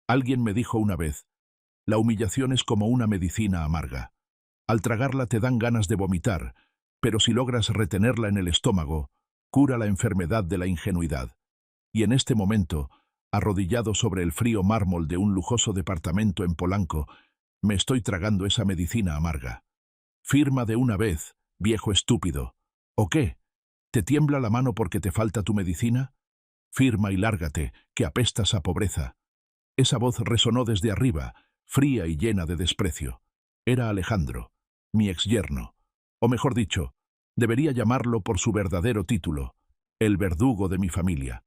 Alguien me dijo una vez, la humillación es como una medicina amarga. Al tragarla te dan ganas de vomitar, pero si logras retenerla en el estómago, cura la enfermedad de la ingenuidad. Y en este momento, arrodillado sobre el frío mármol de un lujoso departamento en Polanco, me estoy tragando esa medicina amarga. Firma de una vez, viejo estúpido. ¿O qué? ¿Te tiembla la mano porque te falta tu medicina? Firma y lárgate, que apestas a pobreza. Esa voz resonó desde arriba, fría y llena de desprecio. Era Alejandro, mi exyerno. O mejor dicho, debería llamarlo por su verdadero título, el verdugo de mi familia.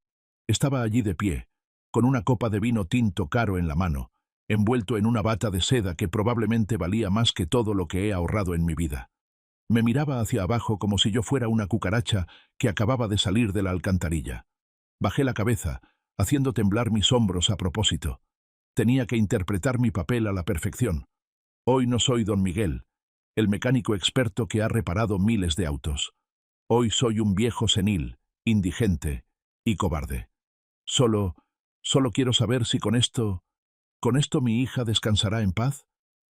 Estaba allí de pie, con una copa de vino tinto caro en la mano, envuelto en una bata de seda que probablemente valía más que todo lo que he ahorrado en mi vida. Me miraba hacia abajo como si yo fuera una cucaracha que acababa de salir de la alcantarilla. Bajé la cabeza, haciendo temblar mis hombros a propósito. Tenía que interpretar mi papel a la perfección. Hoy no soy don Miguel, el mecánico experto que ha reparado miles de autos. Hoy soy un viejo senil, indigente y cobarde. Solo quiero saber si con esto mi hija descansará en paz.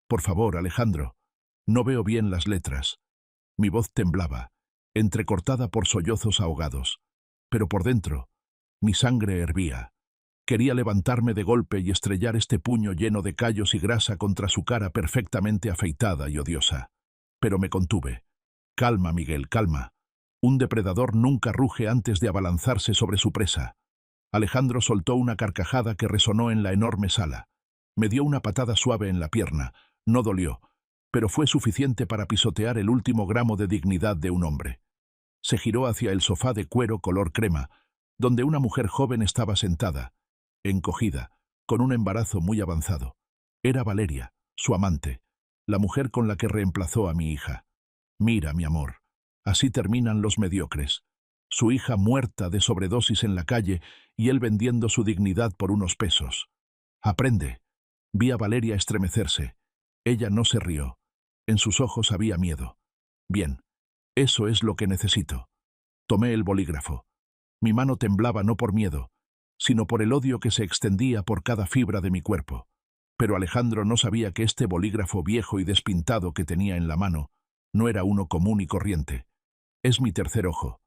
Por favor, Alejandro, no veo bien las letras. Mi voz temblaba, entrecortada por sollozos ahogados. Pero por dentro, mi sangre hervía. Quería levantarme de golpe y estrellar este puño lleno de callos y grasa contra su cara perfectamente afeitada y odiosa. Pero me contuve. Calma, Miguel, calma. Un depredador nunca ruge antes de abalanzarse sobre su presa. Alejandro soltó una carcajada que resonó en la enorme sala. Me dio una patada suave en la pierna. No dolió, pero fue suficiente para pisotear el último gramo de dignidad de un hombre. Se giró hacia el sofá de cuero color crema, donde una mujer joven estaba sentada, encogida, con un embarazo muy avanzado. Era Valeria, su amante, la mujer con la que reemplazó a mi hija. Mira, mi amor, así terminan los mediocres. Su hija muerta de sobredosis en la calle y él vendiendo su dignidad por unos pesos. Aprende. Vi a Valeria estremecerse. Ella no se rió. En sus ojos había miedo. Bien, eso es lo que necesito. Tomé el bolígrafo. Mi mano temblaba no por miedo, sino por el odio que se extendía por cada fibra de mi cuerpo. Pero Alejandro no sabía que este bolígrafo viejo y despintado que tenía en la mano no era uno común y corriente. Es mi tercer ojo.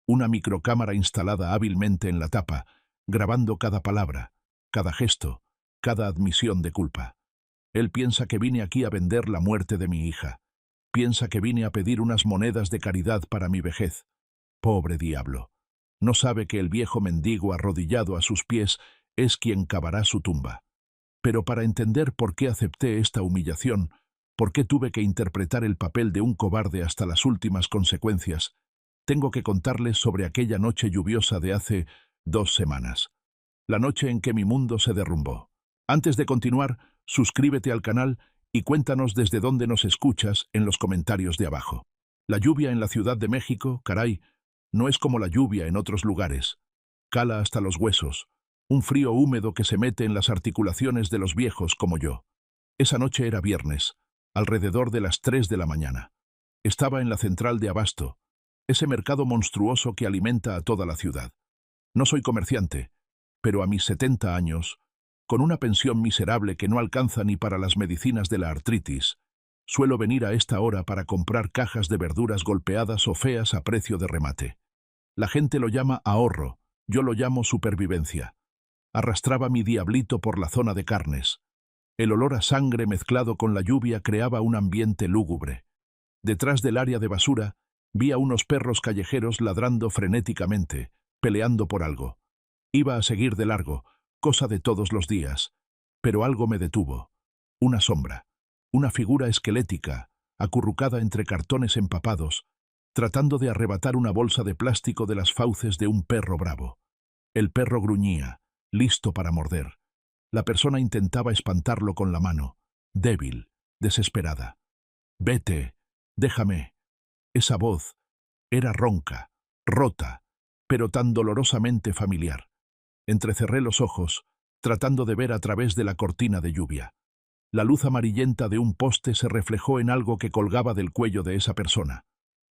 Una microcámara instalada hábilmente en la tapa, grabando cada palabra, cada gesto, cada admisión de culpa. Él piensa que vine aquí a vender la muerte de mi hija. Piensa que vine a pedir unas monedas de caridad para mi vejez. Pobre diablo. No sabe que el viejo mendigo arrodillado a sus pies es quien cavará su tumba. Pero para entender por qué acepté esta humillación, por qué tuve que interpretar el papel de un cobarde hasta las últimas consecuencias, tengo que contarles sobre aquella noche lluviosa de hace 2 semanas. La noche en que mi mundo se derrumbó. Antes de continuar, suscríbete al canal y cuéntanos desde dónde nos escuchas en los comentarios de abajo. La lluvia en la Ciudad de México, caray, no es como la lluvia en otros lugares. Cala hasta los huesos, un frío húmedo que se mete en las articulaciones de los viejos como yo. Esa noche era viernes, alrededor de las 3 de la mañana. Estaba en la central de abasto, ese mercado monstruoso que alimenta a toda la ciudad. No soy comerciante, pero a mis 70 años, con una pensión miserable que no alcanza ni para las medicinas de la artritis, suelo venir a esta hora para comprar cajas de verduras golpeadas o feas a precio de remate. La gente lo llama ahorro, yo lo llamo supervivencia. Arrastraba mi diablito por la zona de carnes. El olor a sangre mezclado con la lluvia creaba un ambiente lúgubre. Detrás del área de basura, vi a unos perros callejeros ladrando frenéticamente, peleando por algo. Iba a seguir de largo, cosa de todos los días, pero algo me detuvo. Una sombra, una figura esquelética, acurrucada entre cartones empapados, tratando de arrebatar una bolsa de plástico de las fauces de un perro bravo. El perro gruñía, listo para morder. La persona intentaba espantarlo con la mano, débil, desesperada. «Vete, déjame». Esa voz era ronca, rota, pero tan dolorosamente familiar. Entrecerré los ojos, tratando de ver a través de la cortina de lluvia. La luz amarillenta de un poste se reflejó en algo que colgaba del cuello de esa persona.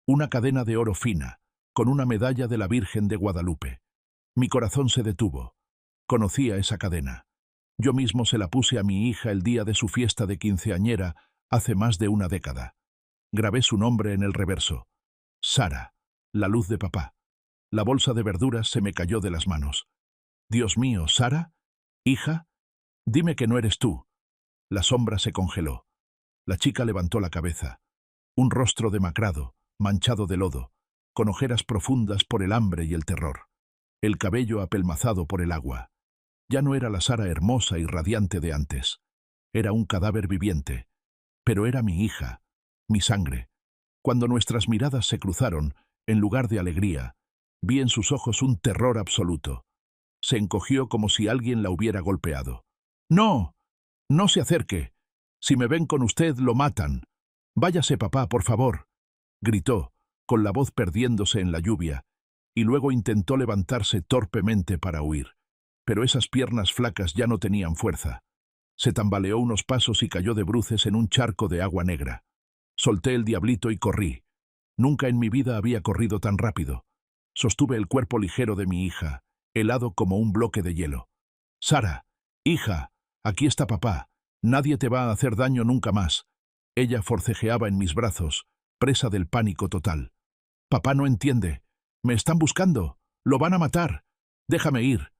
Una cadena de oro fina, con una medalla de la Virgen de Guadalupe. Mi corazón se detuvo. Conocía esa cadena. Yo mismo se la puse a mi hija el día de su fiesta de quinceañera hace más de una década. Grabé su nombre en el reverso. Sara, la luz de papá. La bolsa de verduras se me cayó de las manos. Dios mío, ¿Sara? ¿Hija? Dime que no eres tú. La sombra se congeló. La chica levantó la cabeza. Un rostro demacrado, manchado de lodo, con ojeras profundas por el hambre y el terror. El cabello apelmazado por el agua. Ya no era la Sara hermosa y radiante de antes. Era un cadáver viviente. Pero era mi hija, mi sangre. Cuando nuestras miradas se cruzaron, en lugar de alegría, vi en sus ojos un terror absoluto. Se encogió como si alguien la hubiera golpeado. ¡No! ¡No se acerque! Si me ven con usted, lo matan. Váyase, papá, por favor, gritó, con la voz perdiéndose en la lluvia, y luego intentó levantarse torpemente para huir. Pero esas piernas flacas ya no tenían fuerza. Se tambaleó unos pasos y cayó de bruces en un charco de agua negra. Solté el diablito y corrí. Nunca en mi vida había corrido tan rápido. Sostuve el cuerpo ligero de mi hija, helado como un bloque de hielo. «Sara, hija, aquí está papá. Nadie te va a hacer daño nunca más». Ella forcejeaba en mis brazos, presa del pánico total. «Papá no entiende. Me están buscando. Lo van a matar. Déjame ir».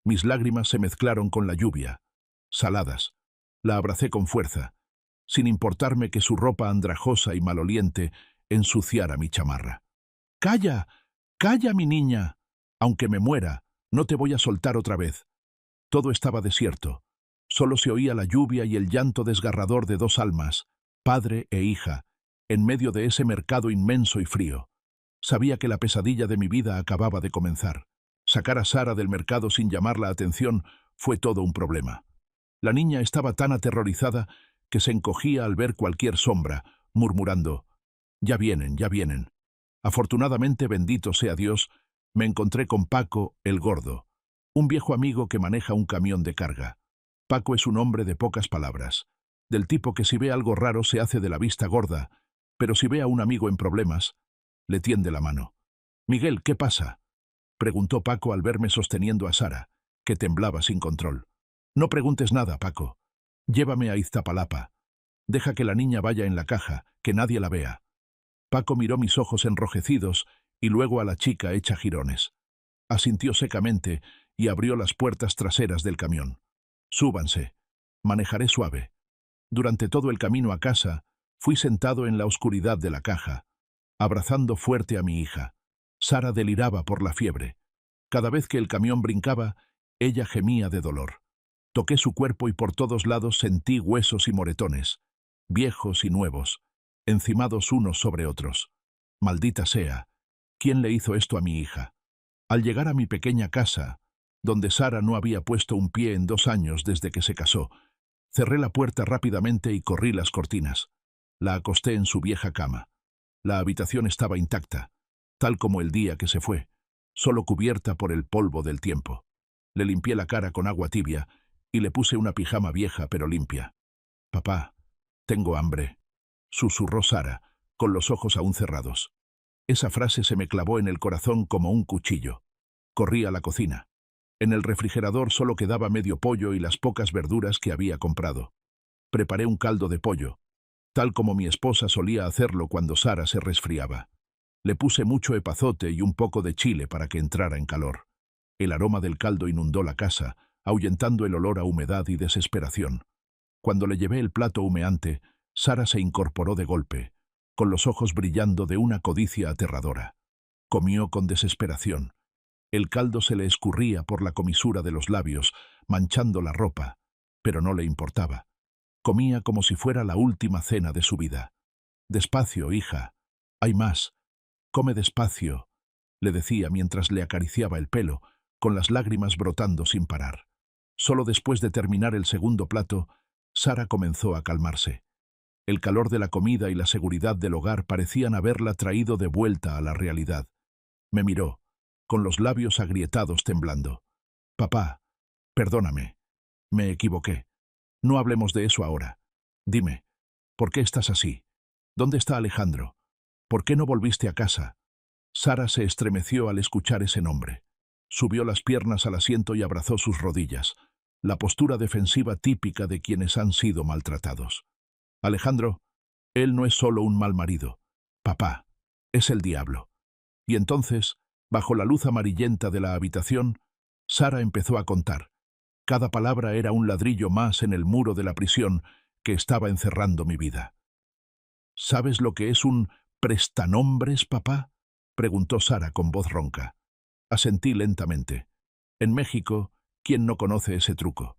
Mis lágrimas se mezclaron con la lluvia, saladas. La abracé con fuerza, sin importarme que su ropa andrajosa y maloliente ensuciara mi chamarra. «¡Calla! ¡Calla, mi niña! Aunque me muera, no te voy a soltar otra vez». Todo estaba desierto. Solo se oía la lluvia y el llanto desgarrador de dos almas, padre e hija, en medio de ese mercado inmenso y frío. Sabía que la pesadilla de mi vida acababa de comenzar. Sacar a Sara del mercado sin llamar la atención fue todo un problema. La niña estaba tan aterrorizada que se encogía al ver cualquier sombra, murmurando: «Ya vienen, ya vienen». Afortunadamente, bendito sea Dios, me encontré con Paco, el gordo, un viejo amigo que maneja un camión de carga. Paco es un hombre de pocas palabras, del tipo que si ve algo raro se hace de la vista gorda, pero si ve a un amigo en problemas, le tiende la mano. «Miguel, ¿qué pasa?», preguntó Paco al verme sosteniendo a Sara, que temblaba sin control. «No preguntes nada, Paco. Llévame a Iztapalapa. Deja que la niña vaya en la caja, que nadie la vea». Paco miró mis ojos enrojecidos y luego a la chica hecha jirones. Asintió secamente y abrió las puertas traseras del camión. «Súbanse. Manejaré suave». Durante todo el camino a casa, fui sentado en la oscuridad de la caja, abrazando fuerte a mi hija. Sara deliraba por la fiebre. Cada vez que el camión brincaba, ella gemía de dolor. Toqué su cuerpo y por todos lados sentí huesos y moretones, viejos y nuevos, encimados unos sobre otros. Maldita sea, ¿quién le hizo esto a mi hija? Al llegar a mi pequeña casa, donde Sara no había puesto un pie en 2 años desde que se casó, cerré la puerta rápidamente y corrí las cortinas. La acosté en su vieja cama. La habitación estaba intacta, tal como el día que se fue, solo cubierta por el polvo del tiempo. Le limpié la cara con agua tibia y le puse una pijama vieja pero limpia. «Papá, tengo hambre», susurró Sara, con los ojos aún cerrados. Esa frase se me clavó en el corazón como un cuchillo. Corrí a la cocina. En el refrigerador solo quedaba medio pollo y las pocas verduras que había comprado. Preparé un caldo de pollo, tal como mi esposa solía hacerlo cuando Sara se resfriaba. Le puse mucho epazote y un poco de chile para que entrara en calor. El aroma del caldo inundó la casa, ahuyentando el olor a humedad y desesperación. Cuando le llevé el plato humeante, Sara se incorporó de golpe, con los ojos brillando de una codicia aterradora. Comió con desesperación. El caldo se le escurría por la comisura de los labios, manchando la ropa, pero no le importaba. Comía como si fuera la última cena de su vida. «Despacio, hija. Hay más. Come despacio», le decía mientras le acariciaba el pelo, con las lágrimas brotando sin parar. Solo después de terminar el segundo plato, Sara comenzó a calmarse. El calor de la comida y la seguridad del hogar parecían haberla traído de vuelta a la realidad. Me miró, con los labios agrietados temblando. «Papá, perdóname. Me equivoqué. No hablemos de eso ahora. Dime, ¿por qué estás así? ¿Dónde está Alejandro? ¿Por qué no volviste a casa?» Sara se estremeció al escuchar ese nombre. Subió las piernas al asiento y abrazó sus rodillas. la postura defensiva típica de quienes han sido maltratados. Alejandro, él no es solo un mal marido. Papá, es el diablo. Y entonces, bajo la luz amarillenta de la habitación, Sara empezó a contar. Cada palabra era un ladrillo más en el muro de la prisión que estaba encerrando mi vida. ¿Sabes lo que es un prestanombres, papá?, preguntó Sara con voz ronca. Asentí lentamente. En México, ¿quién no conoce ese truco?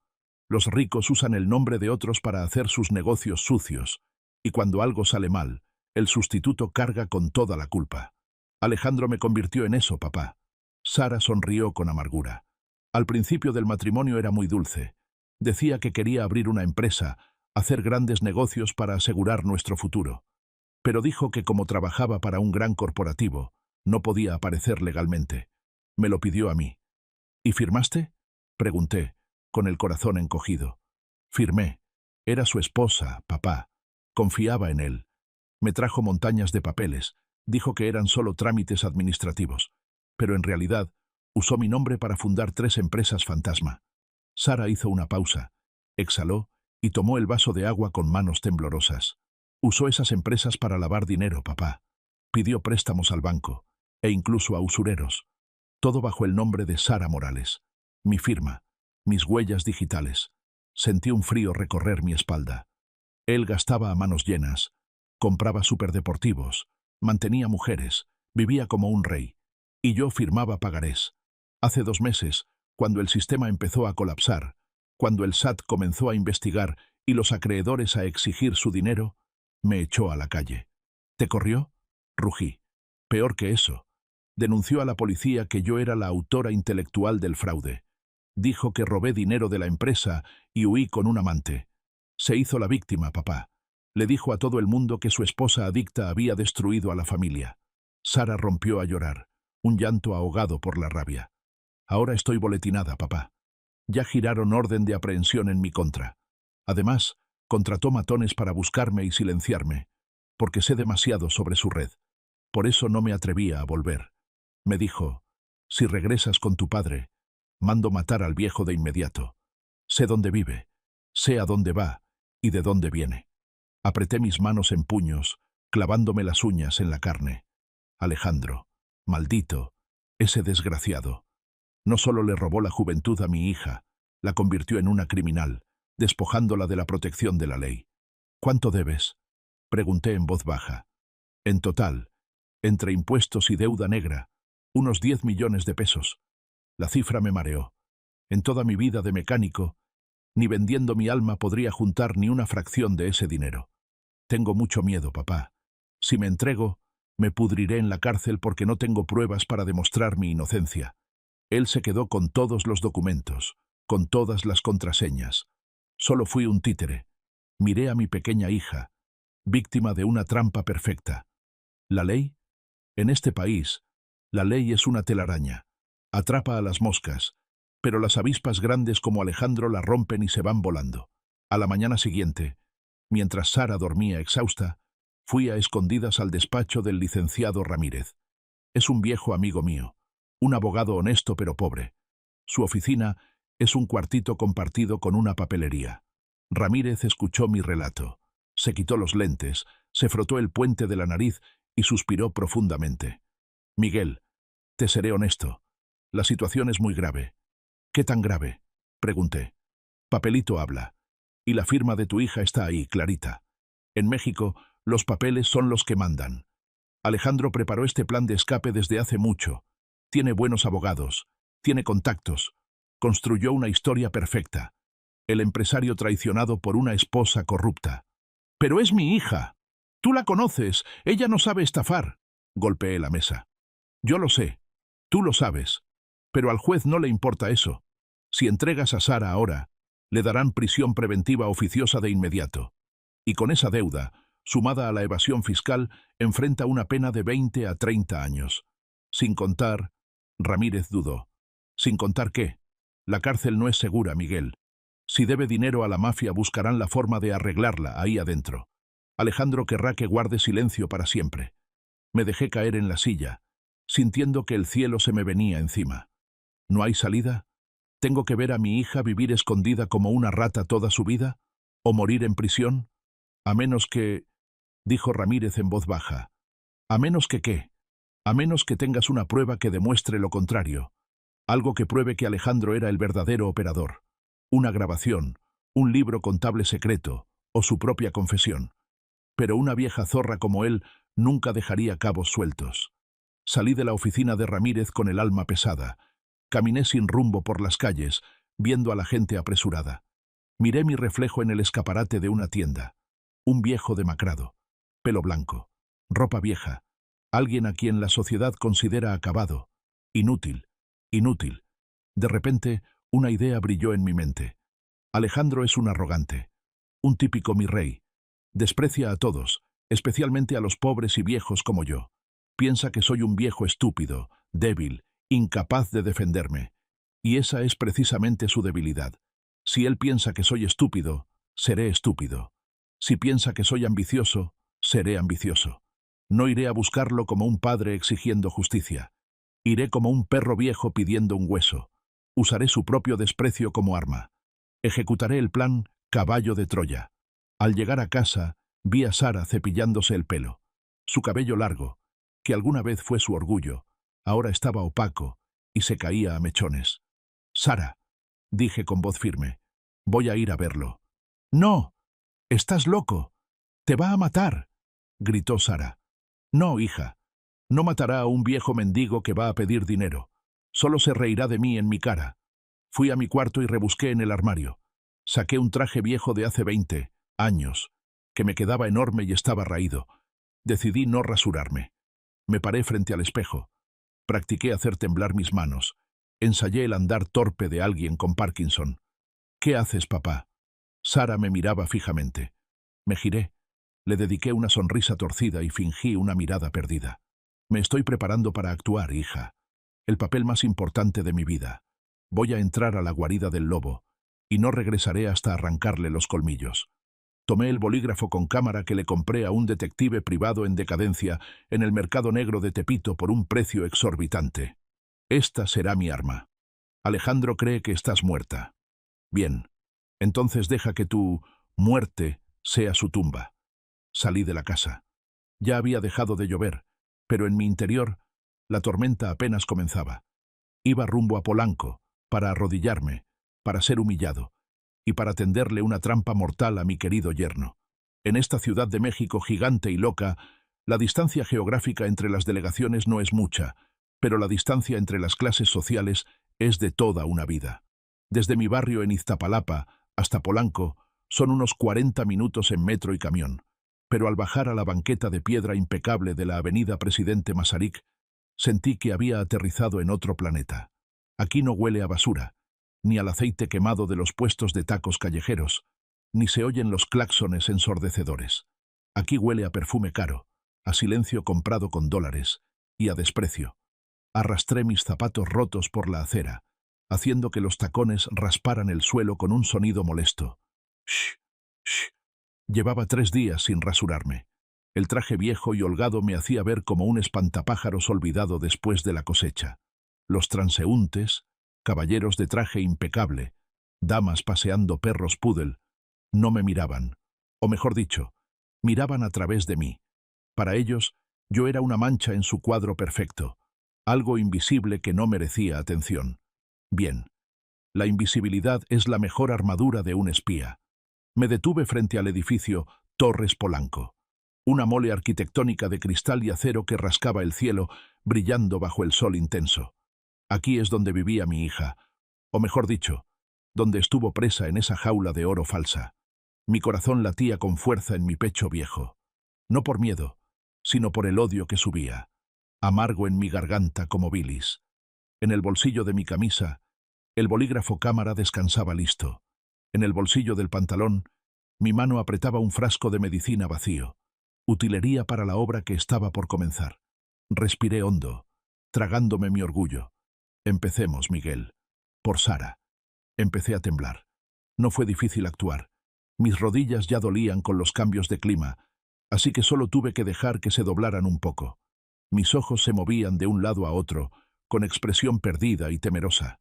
Los ricos usan el nombre de otros para hacer sus negocios sucios, y cuando algo sale mal, el sustituto carga con toda la culpa. Alejandro me convirtió en eso, papá. Sara sonrió con amargura. Al principio del matrimonio era muy dulce. Decía que quería abrir una empresa, hacer grandes negocios para asegurar nuestro futuro. Pero dijo que como trabajaba para un gran corporativo, no podía aparecer legalmente. Me lo pidió a mí. ¿Y firmaste?, pregunté, con el corazón encogido. Firmé. Era su esposa, papá. Confiaba en él. Me trajo montañas de papeles. Dijo que eran solo trámites administrativos. Pero en realidad, usó mi nombre para fundar 3 empresas fantasma. Sara hizo una pausa, exhaló y tomó el vaso de agua con manos temblorosas. Usó esas empresas para lavar dinero, papá. Pidió préstamos al banco, e incluso a usureros. Todo bajo el nombre de Sara Morales. Mi firma, mis huellas digitales. Sentí un frío recorrer mi espalda. Él gastaba a manos llenas, compraba superdeportivos, mantenía mujeres, vivía como un rey. Y yo firmaba pagarés. Hace 2 meses, cuando el sistema empezó a colapsar, cuando el SAT comenzó a investigar y los acreedores a exigir su dinero, me echó a la calle. ¿Te corrió?, rugí. Peor que eso. Denunció a la policía que yo era la autora intelectual del fraude. Dijo que robé dinero de la empresa y huí con un amante. Se hizo la víctima, papá. Le dijo a todo el mundo que su esposa adicta había destruido a la familia. Sara rompió a llorar, un llanto ahogado por la rabia. Ahora estoy boletinada, papá. Ya giraron orden de aprehensión en mi contra. Además, contrató matones para buscarme y silenciarme, porque sé demasiado sobre su red. Por eso no me atrevía a volver. Me dijo, si regresas con tu padre, mando matar al viejo de inmediato. Sé dónde vive, sé a dónde va y de dónde viene. Apreté mis manos en puños, clavándome las uñas en la carne. Alejandro, maldito, ese desgraciado. No solo le robó la juventud a mi hija, la convirtió en una criminal, despojándola de la protección de la ley. ¿Cuánto debes?, pregunté en voz baja. En total, entre impuestos y deuda negra, unos 10 millones de pesos. La cifra me mareó. En toda mi vida de mecánico, ni vendiendo mi alma podría juntar ni una fracción de ese dinero. Tengo mucho miedo, papá. Si me entrego, me pudriré en la cárcel porque no tengo pruebas para demostrar mi inocencia. Él se quedó con todos los documentos, con todas las contraseñas. Solo fui un títere. Miré a mi pequeña hija, víctima de una trampa perfecta. ¿La ley? En este país, la ley es una telaraña. Atrapa a las moscas, pero las avispas grandes como Alejandro la rompen y se van volando. A la mañana siguiente, mientras Sara dormía exhausta, fui a escondidas al despacho del licenciado Ramírez. Es un viejo amigo mío, un abogado honesto pero pobre. Su oficina es un cuartito compartido con una papelería. Ramírez escuchó mi relato. Se quitó los lentes, se frotó el puente de la nariz y suspiró profundamente. Miguel, te seré honesto. La situación es muy grave. ¿Qué tan grave?, pregunté. Papelito habla. Y la firma de tu hija está ahí, clarita. En México, los papeles son los que mandan. Alejandro preparó este plan de escape desde hace mucho. Tiene buenos abogados, tiene contactos. Construyó una historia perfecta. El empresario traicionado por una esposa corrupta. «¡Pero es mi hija! Tú la conoces, ella no sabe estafar», golpeé la mesa. «Yo lo sé, tú lo sabes, pero al juez no le importa eso. Si entregas a Sara ahora, le darán prisión preventiva oficiosa de inmediato. Y con esa deuda, sumada a la evasión fiscal, enfrenta una pena de 20 a 30 años. Sin contar...» Ramírez dudó. «¿Sin contar qué? La cárcel no es segura, Miguel. Si debe dinero a la mafia, buscarán la forma de arreglarla ahí adentro. Alejandro querrá que guarde silencio para siempre». Me dejé caer en la silla, sintiendo que el cielo se me venía encima. «¿No hay salida?». ¿Tengo que ver a mi hija vivir escondida como una rata toda su vida? ¿O morir en prisión? A menos que, dijo Ramírez en voz baja. ¿A menos que qué? A menos que tengas una prueba que demuestre lo contrario. Algo que pruebe que Alejandro era el verdadero operador. Una grabación, un libro contable secreto, o su propia confesión. Pero una vieja zorra como él nunca dejaría cabos sueltos. Salí de la oficina de Ramírez con el alma pesada. Caminé sin rumbo por las calles, viendo a la gente apresurada. Miré mi reflejo en el escaparate de una tienda. Un viejo demacrado, pelo blanco, ropa vieja, alguien a quien la sociedad considera acabado, inútil, inútil. De repente, una idea brilló en mi mente. Alejandro es un arrogante, un típico mi rey. Desprecia a todos, especialmente a los pobres y viejos como yo. Piensa que soy un viejo estúpido, débil, incapaz de defenderme. Y esa es precisamente su debilidad. Si él piensa que soy estúpido, seré estúpido. Si piensa que soy ambicioso, seré ambicioso. No iré a buscarlo como un padre exigiendo justicia. Iré como un perro viejo pidiendo un hueso. Usaré su propio desprecio como arma. Ejecutaré el plan Caballo de Troya. Al llegar a casa, vi a Sara cepillándose el pelo. Su cabello largo, que alguna vez fue su orgullo, ahora estaba opaco y se caía a mechones. «Sara», dije con voz firme, «voy a ir a verlo». «No, estás loco. Te va a matar», gritó Sara. «No, hija. No matará a un viejo mendigo que va a pedir dinero. Solo se reirá de mí en mi cara». Fui a mi cuarto y rebusqué en el armario. Saqué un traje viejo de hace 20 años, que me quedaba enorme y estaba raído. Decidí no rasurarme. Me paré frente al espejo. Practiqué hacer temblar mis manos. Ensayé el andar torpe de alguien con Parkinson. «¿Qué haces, papá?» Sara me miraba fijamente. Me giré. Le dediqué una sonrisa torcida y fingí una mirada perdida. «Me estoy preparando para actuar, hija. El papel más importante de mi vida. Voy a entrar a la guarida del lobo, y no regresaré hasta arrancarle los colmillos». Tomé el bolígrafo con cámara que le compré a un detective privado en decadencia en el mercado negro de Tepito por un precio exorbitante. «Esta será mi arma. Alejandro cree que estás muerta. Bien, entonces deja que tu muerte sea su tumba». Salí de la casa. Ya había dejado de llover, pero en mi interior la tormenta apenas comenzaba. Iba rumbo a Polanco, para arrodillarme, para ser humillado, y para tenderle una trampa mortal a mi querido yerno. En esta Ciudad de México gigante y loca, la distancia geográfica entre las delegaciones no es mucha, pero la distancia entre las clases sociales es de toda una vida. Desde mi barrio en Iztapalapa hasta Polanco son unos 40 minutos en metro y camión, pero al bajar a la banqueta de piedra impecable de la avenida Presidente Masaryk, sentí que había aterrizado en otro planeta. Aquí no huele a basura, ni al aceite quemado de los puestos de tacos callejeros, ni se oyen los claxones ensordecedores. Aquí huele a perfume caro, a silencio comprado con dólares, y a desprecio. Arrastré mis zapatos rotos por la acera, haciendo que los tacones rasparan el suelo con un sonido molesto. «Shh, shh». Llevaba 3 días sin rasurarme. El traje viejo y holgado me hacía ver como un espantapájaros olvidado después de la cosecha. Los transeúntes, caballeros de traje impecable, damas paseando perros poodle, no me miraban, o mejor dicho, miraban a través de mí. Para ellos, yo era una mancha en su cuadro perfecto, algo invisible que no merecía atención. Bien, la invisibilidad es la mejor armadura de un espía. Me detuve frente al edificio Torres Polanco, una mole arquitectónica de cristal y acero que rascaba el cielo, brillando bajo el sol intenso. Aquí es donde vivía mi hija, o mejor dicho, donde estuvo presa en esa jaula de oro falsa. Mi corazón latía con fuerza en mi pecho viejo, no por miedo, sino por el odio que subía, amargo en mi garganta como bilis. En el bolsillo de mi camisa, el bolígrafo cámara descansaba listo. En el bolsillo del pantalón, mi mano apretaba un frasco de medicina vacío, utilería para la obra que estaba por comenzar. Respiré hondo, tragándome mi orgullo. Empecemos, Miguel. Por Sara. Empecé a temblar. No fue difícil actuar. Mis rodillas ya dolían con los cambios de clima, así que solo tuve que dejar que se doblaran un poco. Mis ojos se movían de un lado a otro, con expresión perdida y temerosa.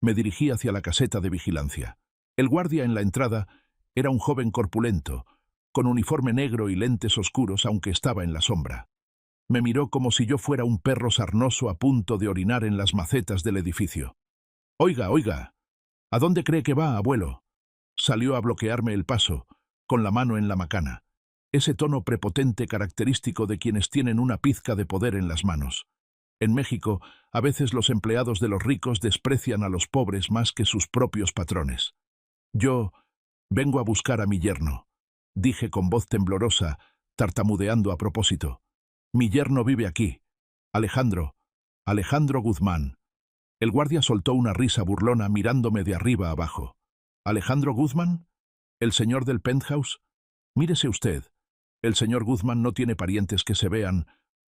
Me dirigí hacia la caseta de vigilancia. El guardia en la entrada era un joven corpulento, con uniforme negro y lentes oscuros, aunque estaba en la sombra. Me miró como si yo fuera un perro sarnoso a punto de orinar en las macetas del edificio. «Oiga, oiga, ¿a dónde cree que va, abuelo?». Salió a bloquearme el paso, con la mano en la macana. Ese tono prepotente característico de quienes tienen una pizca de poder en las manos. En México, a veces los empleados de los ricos desprecian a los pobres más que sus propios patrones. «Yo vengo a buscar a mi yerno», dije con voz temblorosa, tartamudeando a propósito. «Mi yerno vive aquí. Alejandro Guzmán». El guardia soltó una risa burlona mirándome de arriba abajo. «¿Alejandro Guzmán? ¿El señor del penthouse? Mírese usted. El señor Guzmán no tiene parientes que se vean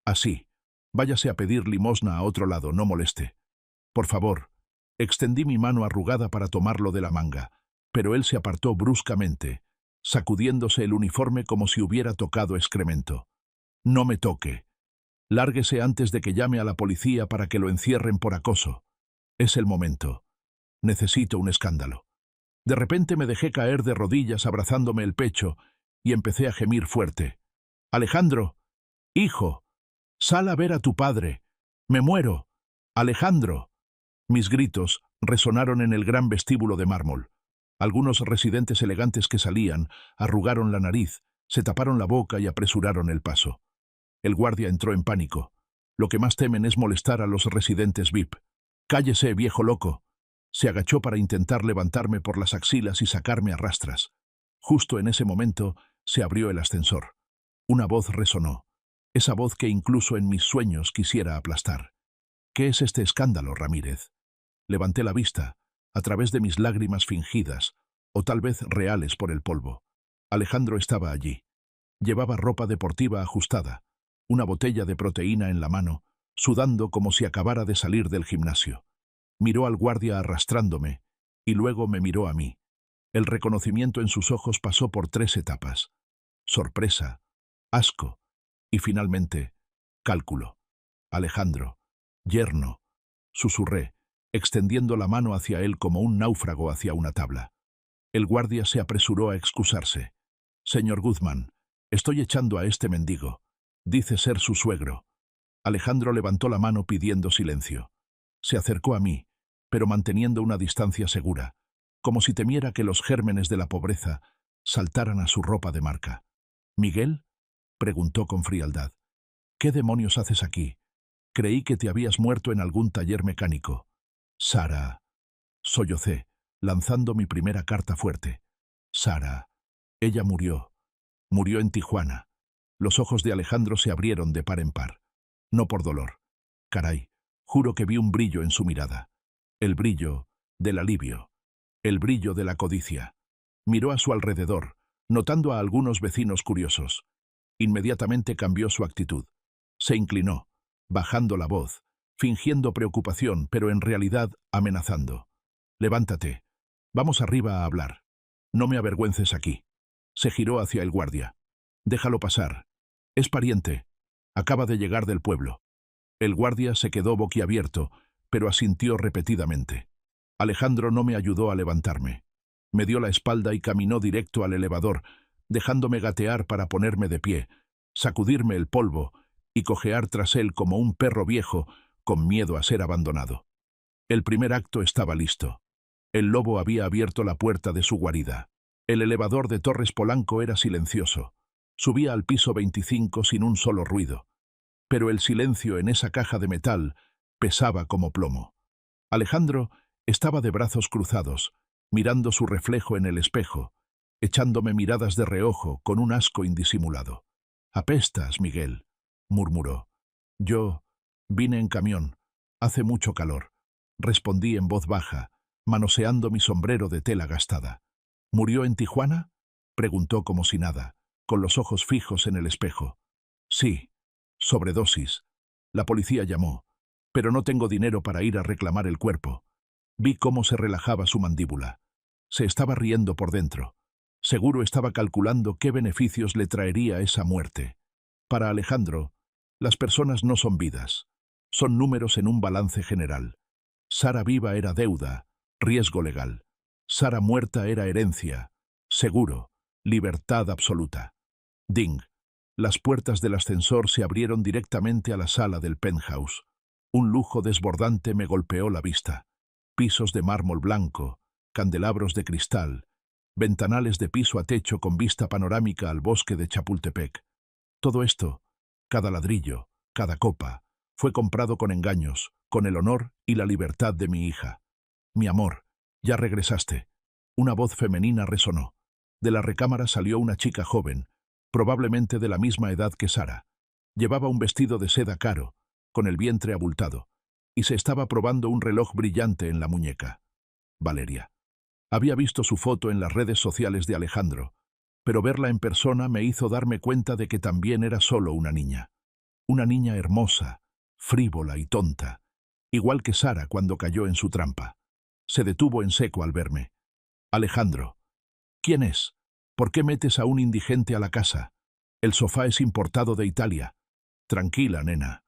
así. Váyase a pedir limosna a otro lado, no moleste. Por favor». Extendí mi mano arrugada para tomarlo de la manga, pero él se apartó bruscamente, sacudiéndose el uniforme como si hubiera tocado excremento. «No me toque. Lárguese antes de que llame a la policía para que lo encierren por acoso. Es el momento. Necesito un escándalo». De repente me dejé caer de rodillas abrazándome el pecho y empecé a gemir fuerte. «Alejandro, hijo, sal a ver a tu padre. Me muero. Alejandro». Mis gritos resonaron en el gran vestíbulo de mármol. Algunos residentes elegantes que salían arrugaron la nariz, se taparon la boca y apresuraron el paso. El guardia entró en pánico. Lo que más temen es molestar a los residentes VIP. «Cállese, viejo loco». Se agachó para intentar levantarme por las axilas y sacarme a rastras. Justo en ese momento se abrió el ascensor. Una voz resonó, esa voz que incluso en mis sueños quisiera aplastar. «¿Qué es este escándalo, Ramírez?». Levanté la vista, a través de mis lágrimas fingidas, o tal vez reales por el polvo. Alejandro estaba allí. Llevaba ropa deportiva ajustada, una botella de proteína en la mano, sudando como si acabara de salir del gimnasio. Miró al guardia arrastrándome, y luego me miró a mí. El reconocimiento en sus ojos pasó por 3 etapas. Sorpresa, asco, y finalmente, cálculo. «Alejandro, yerno», susurré, extendiendo la mano hacia él como un náufrago hacia una tabla. El guardia se apresuró a excusarse. «Señor Guzmán, estoy echando a este mendigo. Dice ser su suegro». Alejandro levantó la mano pidiendo silencio. Se acercó a mí, pero manteniendo una distancia segura, como si temiera que los gérmenes de la pobreza saltaran a su ropa de marca. «¿Miguel?», preguntó con frialdad. «¿Qué demonios haces aquí? Creí que te habías muerto en algún taller mecánico». «Sara», sollocé, lanzando mi primera carta fuerte. «Sara, ella murió. Murió en Tijuana». Los ojos de Alejandro se abrieron de par en par. No por dolor. Caray, juro que vi un brillo en su mirada. El brillo del alivio. El brillo de la codicia. Miró a su alrededor, notando a algunos vecinos curiosos. Inmediatamente cambió su actitud. Se inclinó, bajando la voz, fingiendo preocupación, pero en realidad amenazando. «Levántate. Vamos arriba a hablar. No me avergüences aquí». Se giró hacia el guardia. «Déjalo pasar. Es pariente. Acaba de llegar del pueblo». El guardia se quedó boquiabierto, pero asintió repetidamente. Alejandro no me ayudó a levantarme. Me dio la espalda y caminó directo al elevador, dejándome gatear para ponerme de pie, sacudirme el polvo y cojear tras él como un perro viejo con miedo a ser abandonado. El primer acto estaba listo. El lobo había abierto la puerta de su guarida. El elevador de Torres Polanco era silencioso. Subía al piso 25 sin un solo ruido. Pero el silencio en esa caja de metal pesaba como plomo. Alejandro estaba de brazos cruzados, mirando su reflejo en el espejo, echándome miradas de reojo con un asco indisimulado. «Apestas, Miguel», murmuró. «Yo vine en camión. Hace mucho calor», respondí en voz baja, manoseando mi sombrero de tela gastada. «¿Murió en Tijuana?», preguntó como si nada, con los ojos fijos en el espejo. «Sí, sobredosis. La policía llamó, pero no tengo dinero para ir a reclamar el cuerpo». Vi cómo se relajaba su mandíbula. Se estaba riendo por dentro. Seguro estaba calculando qué beneficios le traería esa muerte. Para Alejandro, las personas no son vidas. Son números en un balance general. Sara viva era deuda, Riesgo legal. Sara muerta era herencia. Seguro. Libertad absoluta. Ding. Las puertas del ascensor se abrieron directamente a la sala del penthouse. Un lujo desbordante me golpeó la vista. Pisos de mármol blanco, candelabros de cristal, ventanales de piso a techo con vista panorámica al bosque de Chapultepec. Todo esto, cada ladrillo, cada copa, fue comprado con engaños, con el honor y la libertad de mi hija. Mi amor, ya regresaste. Una voz femenina resonó. De la recámara salió una chica joven, probablemente de la misma edad que Sara. Llevaba un vestido de seda caro, con el vientre abultado, y se estaba probando un reloj brillante en la muñeca. Valeria. Había visto su foto en las redes sociales de Alejandro, pero verla en persona me hizo darme cuenta de que también era solo una niña. Una niña hermosa, frívola y tonta, igual que Sara cuando cayó en su trampa. Se detuvo en seco al verme. Alejandro. ¿Quién es? ¿Por qué metes a un indigente a la casa? El sofá es importado de Italia. Tranquila, nena.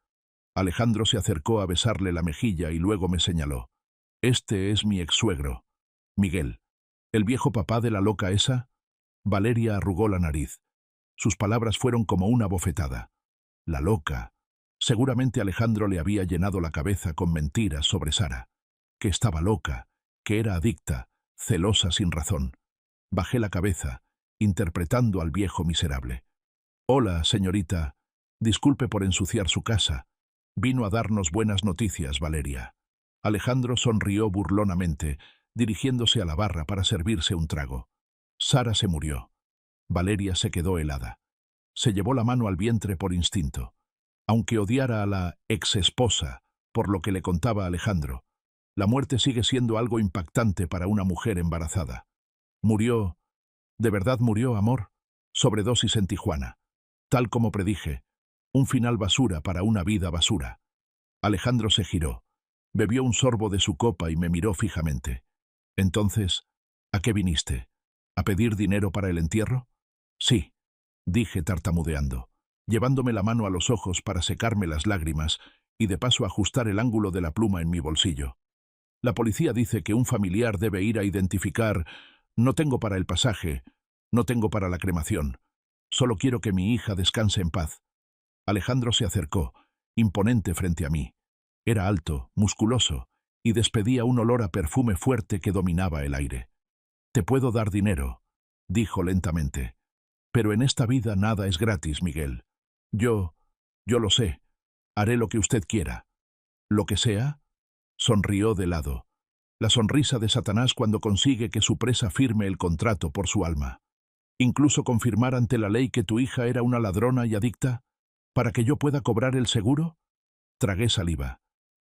Alejandro se acercó a besarle la mejilla y luego me señaló. Este es mi ex-suegro, Miguel. ¿El viejo papá de la loca esa? Valeria arrugó la nariz. Sus palabras fueron como una bofetada. La loca. Seguramente Alejandro le había llenado la cabeza con mentiras sobre Sara. Que estaba loca, que era adicta, celosa sin razón. Bajé la cabeza, interpretando al viejo miserable. Hola, señorita. Disculpe por ensuciar su casa. Vino a darnos buenas noticias, Valeria. Alejandro sonrió burlonamente, dirigiéndose a la barra para servirse un trago. Sara se murió. Valeria se quedó helada. Se llevó la mano al vientre por instinto. Aunque odiara a la ex-esposa por lo que le contaba Alejandro, la muerte sigue siendo algo impactante para una mujer embarazada. Murió, de verdad murió, amor. Sobredosis en Tijuana. Tal como predije, un final basura para una vida basura. Alejandro se giró, bebió un sorbo de su copa y me miró fijamente. Entonces, ¿a qué viniste? ¿A pedir dinero para el entierro? Sí, dije tartamudeando, llevándome la mano a los ojos para secarme las lágrimas y de paso ajustar el ángulo de la pluma en mi bolsillo. La policía dice que un familiar debe ir a identificar. No tengo para el pasaje, no tengo para la cremación. Solo quiero que mi hija descanse en paz. Alejandro se acercó, imponente frente a mí. Era alto, musculoso, y despedía un olor a perfume fuerte que dominaba el aire. Te puedo dar dinero, dijo lentamente. Pero en esta vida nada es gratis, Miguel. Yo lo sé. Haré lo que usted quiera. ¿Lo que sea? Sonrió de lado. La sonrisa de Satanás cuando consigue que su presa firme el contrato por su alma. ¿Incluso confirmar ante la ley que tu hija era una ladrona y adicta? ¿Para que yo pueda cobrar el seguro? Tragué saliva.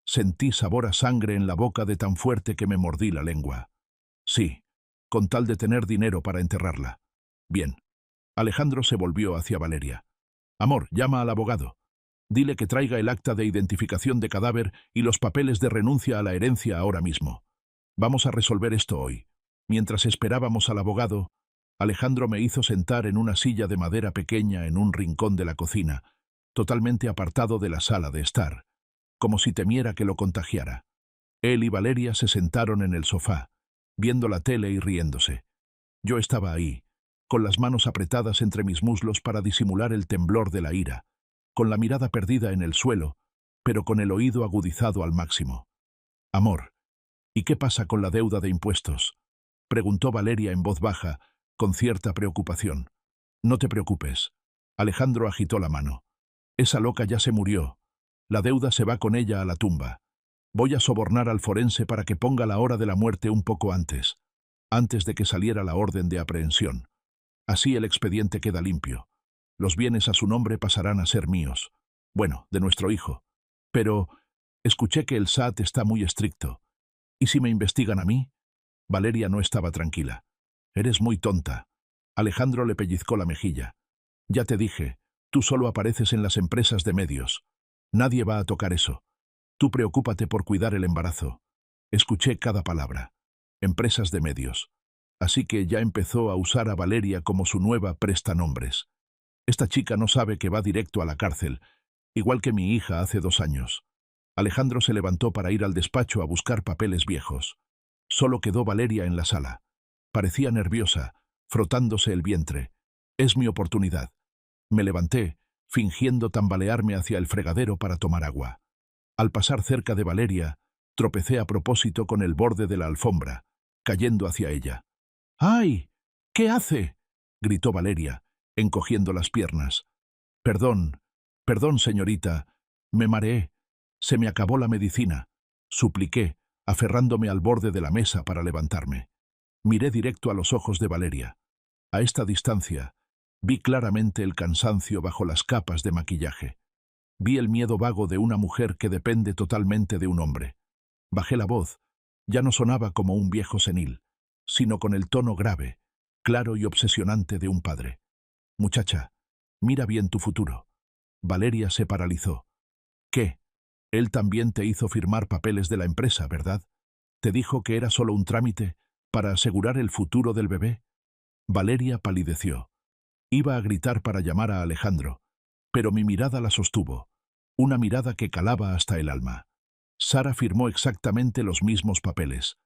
Sentí sabor a sangre en la boca de tan fuerte que me mordí la lengua. Sí, con tal de tener dinero para enterrarla. Bien. Alejandro se volvió hacia Valeria. Amor, llama al abogado. Dile que traiga el acta de identificación de cadáver y los papeles de renuncia a la herencia ahora mismo. Vamos a resolver esto hoy. Mientras esperábamos al abogado, Alejandro me hizo sentar en una silla de madera pequeña en un rincón de la cocina, totalmente apartado de la sala de estar, como si temiera que lo contagiara. Él y Valeria se sentaron en el sofá, viendo la tele y riéndose. Yo estaba ahí, con las manos apretadas entre mis muslos para disimular el temblor de la ira, con la mirada perdida en el suelo, pero con el oído agudizado al máximo. Amor, ¿y qué pasa con la deuda de impuestos? Preguntó Valeria en voz baja, con cierta preocupación. No te preocupes. Alejandro agitó la mano. Esa loca ya se murió. La deuda se va con ella a la tumba. Voy a sobornar al forense para que ponga la hora de la muerte un poco antes de que saliera la orden de aprehensión. Así el expediente queda limpio. Los bienes a su nombre pasarán a ser míos. Bueno, de nuestro hijo. Pero escuché que el SAT está muy estricto. ¿Y si me investigan a mí? Valeria no estaba tranquila. Eres muy tonta. Alejandro le pellizcó la mejilla. Ya te dije, tú solo apareces en las empresas de medios. Nadie va a tocar eso. Tú preocúpate por cuidar el embarazo. Escuché cada palabra. Empresas de medios. Así que ya empezó a usar a Valeria como su nueva prestanombres. Esta chica no sabe que va directo a la cárcel, igual que mi hija hace 2 años. Alejandro se levantó para ir al despacho a buscar papeles viejos. Solo quedó Valeria en la sala. Parecía nerviosa, frotándose el vientre. Es mi oportunidad. Me levanté, fingiendo tambalearme hacia el fregadero para tomar agua. Al pasar cerca de Valeria, tropecé a propósito con el borde de la alfombra, cayendo hacia ella. ¡Ay! ¿Qué hace?, gritó Valeria, encogiendo las piernas. Perdón, perdón, señorita. Me mareé. Se me acabó la medicina, supliqué, aferrándome al borde de la mesa para levantarme. Miré directo a los ojos de Valeria. A esta distancia, vi claramente el cansancio bajo las capas de maquillaje. Vi el miedo vago de una mujer que depende totalmente de un hombre. Bajé la voz. Ya no sonaba como un viejo senil, sino con el tono grave, claro y obsesionante de un padre. Muchacha, mira bien tu futuro. Valeria se paralizó. ¿Qué? Él también te hizo firmar papeles de la empresa, ¿verdad? ¿Te dijo que era solo un trámite para asegurar el futuro del bebé? Valeria palideció. Iba a gritar para llamar a Alejandro, pero mi mirada la sostuvo, una mirada que calaba hasta el alma. Sara firmó exactamente los mismos papeles.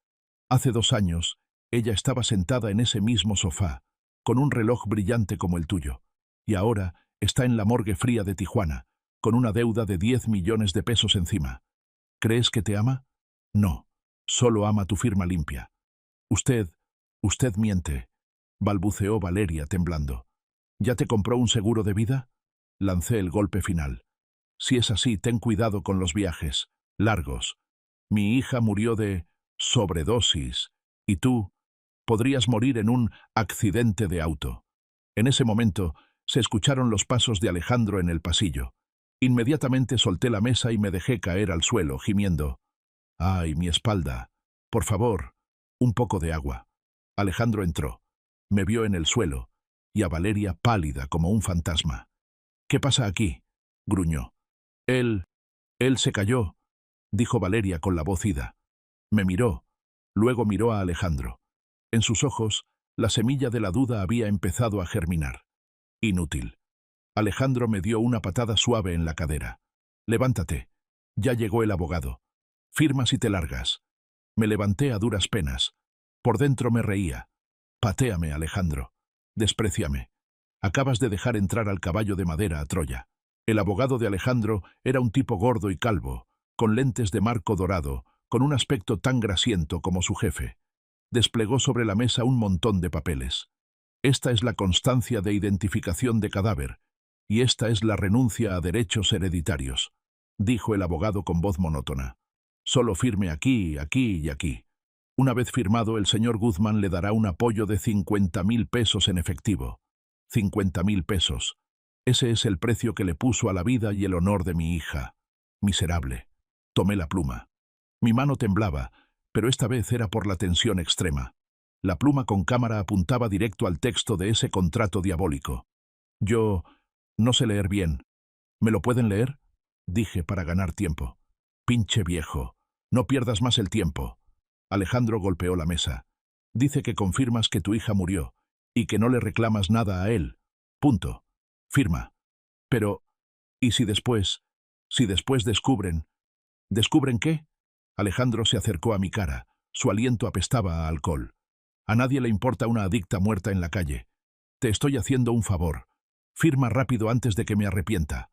Hace 2 años, ella estaba sentada en ese mismo sofá, con un reloj brillante como el tuyo, y ahora está en la morgue fría de Tijuana, con una deuda de 10 millones de pesos encima. ¿Crees que te ama? No, solo ama tu firma limpia. Usted miente, balbuceó Valeria temblando. ¿Ya te compró un seguro de vida? Lancé el golpe final. Si es así, ten cuidado con los viajes, largos. Mi hija murió de sobredosis, y tú podrías morir en un accidente de auto. En ese momento, se escucharon los pasos de Alejandro en el pasillo. Inmediatamente solté la mesa y me dejé caer al suelo, gimiendo. ¡Ay, mi espalda! Por favor, un poco de agua. Alejandro entró. Me vio en el suelo, y a Valeria pálida como un fantasma. ¿Qué pasa aquí?, gruñó. Él se cayó, dijo Valeria con la voz ida. Me miró, luego miró a Alejandro. En sus ojos, la semilla de la duda había empezado a germinar. Inútil. Alejandro me dio una patada suave en la cadera. Levántate. Ya llegó el abogado. Firmas y te largas. Me levanté a duras penas. Por dentro me reía. Patéame, Alejandro. Despréciame. Acabas de dejar entrar al caballo de madera a Troya. El abogado de Alejandro era un tipo gordo y calvo, con lentes de marco dorado, con un aspecto tan grasiento como su jefe. Desplegó sobre la mesa un montón de papeles. Esta es la constancia de identificación de cadáver, y esta es la renuncia a derechos hereditarios, dijo el abogado con voz monótona. Solo firme aquí, aquí y aquí. Una vez firmado, el señor Guzmán le dará un apoyo de 50.000 pesos en efectivo. 50.000 pesos. Ese es el precio que le puso a la vida y el honor de mi hija. Miserable. Tomé la pluma. Mi mano temblaba, pero esta vez era por la tensión extrema. La pluma con cámara apuntaba directo al texto de ese contrato diabólico. Yo no sé leer bien. ¿Me lo pueden leer?, dije para ganar tiempo. Pinche viejo. No pierdas más el tiempo. Alejandro golpeó la mesa. Dice que confirmas que tu hija murió y que no le reclamas nada a él. Punto. Firma. Pero, ¿y si después descubren? ¿Descubren qué? Alejandro se acercó a mi cara. Su aliento apestaba a alcohol. A nadie le importa una adicta muerta en la calle. Te estoy haciendo un favor. Firma rápido antes de que me arrepienta.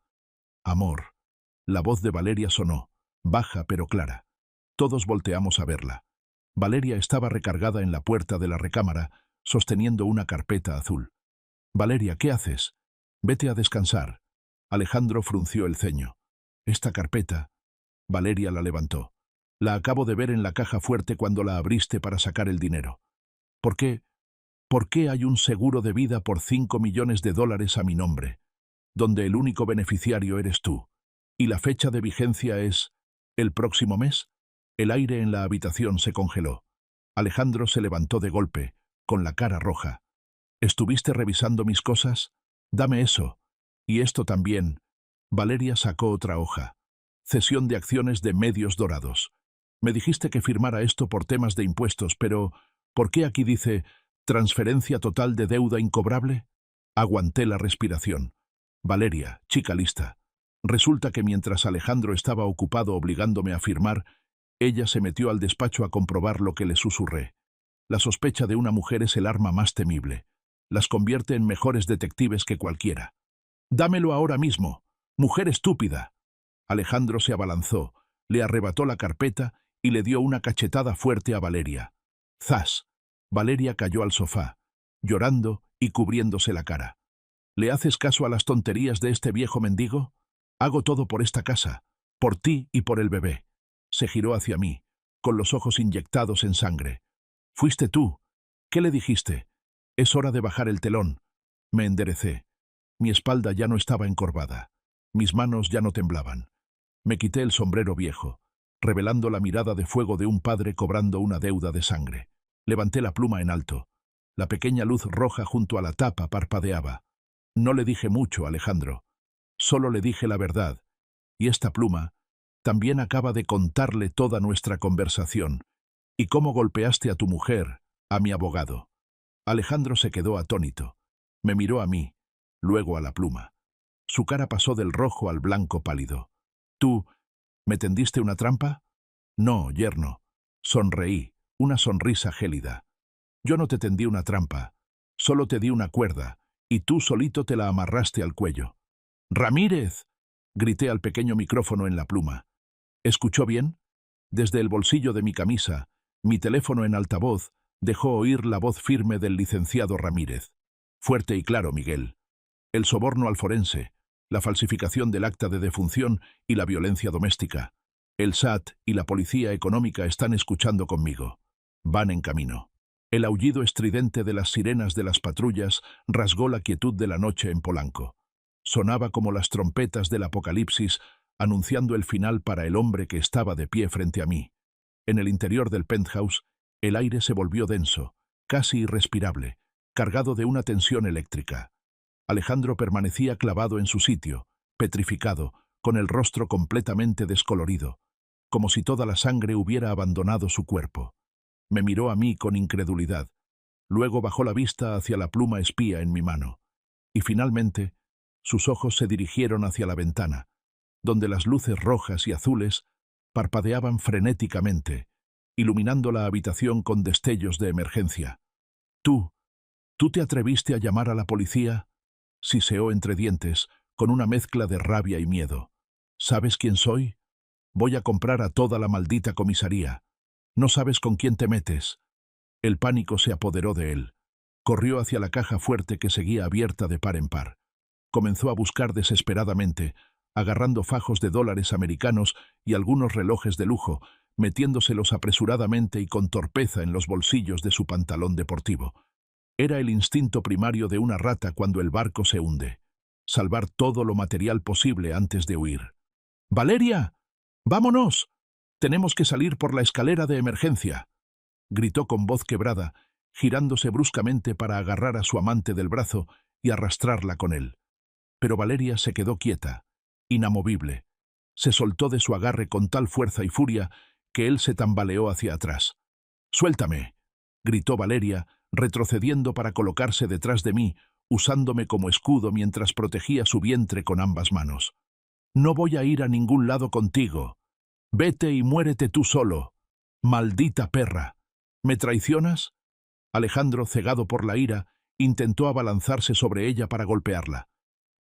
Amor. La voz de Valeria sonó, baja pero clara. Todos volteamos a verla. Valeria estaba recargada en la puerta de la recámara, sosteniendo una carpeta azul. Valeria, ¿qué haces? Vete a descansar. Alejandro frunció el ceño. Esta carpeta. Valeria la levantó. La acabo de ver en la caja fuerte cuando la abriste para sacar el dinero. ¿Por qué? ¿Por qué hay un seguro de vida por 5 millones de dólares a mi nombre, donde el único beneficiario eres tú? ¿Y la fecha de vigencia es el próximo mes? El aire en la habitación se congeló. Alejandro se levantó de golpe, con la cara roja. ¿Estuviste revisando mis cosas? Dame eso. Y esto también. Valeria sacó otra hoja. Cesión de acciones de Medios Dorados. Me dijiste que firmara esto por temas de impuestos, pero ¿por qué aquí dice transferencia total de deuda incobrable? Aguanté la respiración. Valeria, chica lista. Resulta que mientras Alejandro estaba ocupado obligándome a firmar, Ella se metió al despacho a comprobar lo que le susurré. La sospecha de una mujer es el arma más temible. Las convierte en mejores detectives que cualquiera. «Dámelo ahora mismo, mujer estúpida». Alejandro se abalanzó, le arrebató la carpeta y le dio una cachetada fuerte a Valeria. ¡Zas! Valeria cayó al sofá, llorando y cubriéndose la cara. ¿Le haces caso a las tonterías de este viejo mendigo? Hago todo por esta casa, por ti y por el bebé. Se giró hacia mí, con los ojos inyectados en sangre. «Fuiste tú. ¿Qué le dijiste? Es hora de bajar el telón». Me enderecé. Mi espalda ya no estaba encorvada. Mis manos ya no temblaban. Me quité el sombrero viejo, revelando la mirada de fuego de un padre cobrando una deuda de sangre. Levanté la pluma en alto. La pequeña luz roja junto a la tapa parpadeaba. No le dije mucho, Alejandro. Solo le dije la verdad. Y esta pluma también acaba de contarle toda nuestra conversación. Y cómo golpeaste a tu mujer, a mi abogado. Alejandro se quedó atónito. Me miró a mí, luego a la pluma. Su cara pasó del rojo al blanco pálido. «¿Tú me tendiste una trampa?» «No, yerno». Sonreí, una sonrisa gélida. «Yo no te tendí una trampa. Solo te di una cuerda, y tú solito te la amarraste al cuello». «¡Ramírez!», grité al pequeño micrófono en la pluma. ¿Escuchó bien? Desde el bolsillo de mi camisa, mi teléfono en altavoz dejó oír la voz firme del licenciado Ramírez. «Fuerte y claro, Miguel. El soborno al forense, la falsificación del acta de defunción y la violencia doméstica. El SAT y la Policía Económica están escuchando conmigo. Van en camino». El aullido estridente de las sirenas de las patrullas rasgó la quietud de la noche en Polanco. Sonaba como las trompetas del apocalipsis, anunciando el final para el hombre que estaba de pie frente a mí. En el interior del penthouse, el aire se volvió denso, casi irrespirable, cargado de una tensión eléctrica. Alejandro permanecía clavado en su sitio, petrificado, con el rostro completamente descolorido, como si toda la sangre hubiera abandonado su cuerpo. Me miró a mí con incredulidad. Luego bajó la vista hacia la pluma espía en mi mano. Y finalmente, sus ojos se dirigieron hacia la ventana, donde las luces rojas y azules parpadeaban frenéticamente, iluminando la habitación con destellos de emergencia. «¿Tú te atreviste a llamar a la policía?», siseó entre dientes, con una mezcla de rabia y miedo. «¿Sabes quién soy? Voy a comprar a toda la maldita comisaría. No sabes con quién te metes». El pánico se apoderó de él. Corrió hacia la caja fuerte que seguía abierta de par en par. Comenzó a buscar desesperadamente, agarrando fajos de dólares americanos y algunos relojes de lujo, metiéndoselos apresuradamente y con torpeza en los bolsillos de su pantalón deportivo. Era el instinto primario de una rata cuando el barco se hunde. Salvar todo lo material posible antes de huir. «¡Valeria! ¡Vámonos! Tenemos que salir por la escalera de emergencia», gritó con voz quebrada, girándose bruscamente para agarrar a su amante del brazo y arrastrarla con él. Pero Valeria se quedó quieta, inamovible. Se soltó de su agarre con tal fuerza y furia que él se tambaleó hacia atrás. «¡Suéltame!», gritó Valeria, retrocediendo para colocarse detrás de mí, usándome como escudo mientras protegía su vientre con ambas manos. «No voy a ir a ningún lado contigo. Vete y muérete tú solo. Maldita perra. ¿Me traicionas?». Alejandro, cegado por la ira, intentó abalanzarse sobre ella para golpearla.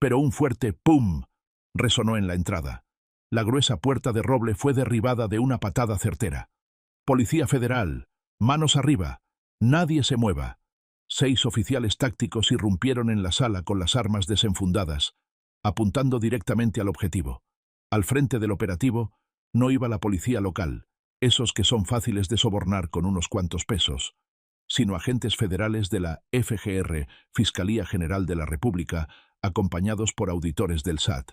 Pero un fuerte «pum» resonó en la entrada. La gruesa puerta de roble fue derribada de una patada certera. «Policía Federal, manos arriba. Nadie se mueva». 6 oficiales tácticos irrumpieron en la sala con las armas desenfundadas, apuntando directamente al objetivo. Al frente del operativo no iba la policía local, esos que son fáciles de sobornar con unos cuantos pesos, sino agentes federales de la FGR, Fiscalía General de la República, acompañados por auditores del SAT.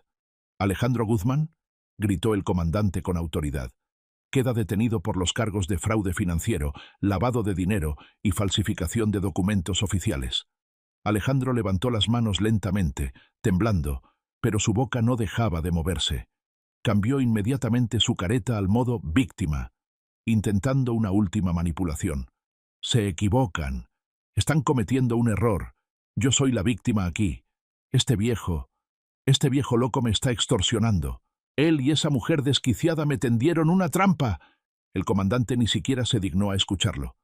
«¿Alejandro Guzmán?», gritó el comandante con autoridad. «Queda detenido por los cargos de fraude financiero, lavado de dinero y falsificación de documentos oficiales». Alejandro levantó las manos lentamente, temblando, pero su boca no dejaba de moverse. Cambió inmediatamente su careta al modo víctima, intentando una última manipulación. «Se equivocan. Están cometiendo un error. Yo soy la víctima aquí. Este viejo loco me está extorsionando. Él y esa mujer desquiciada me tendieron una trampa». El comandante ni siquiera se dignó a escucharlo.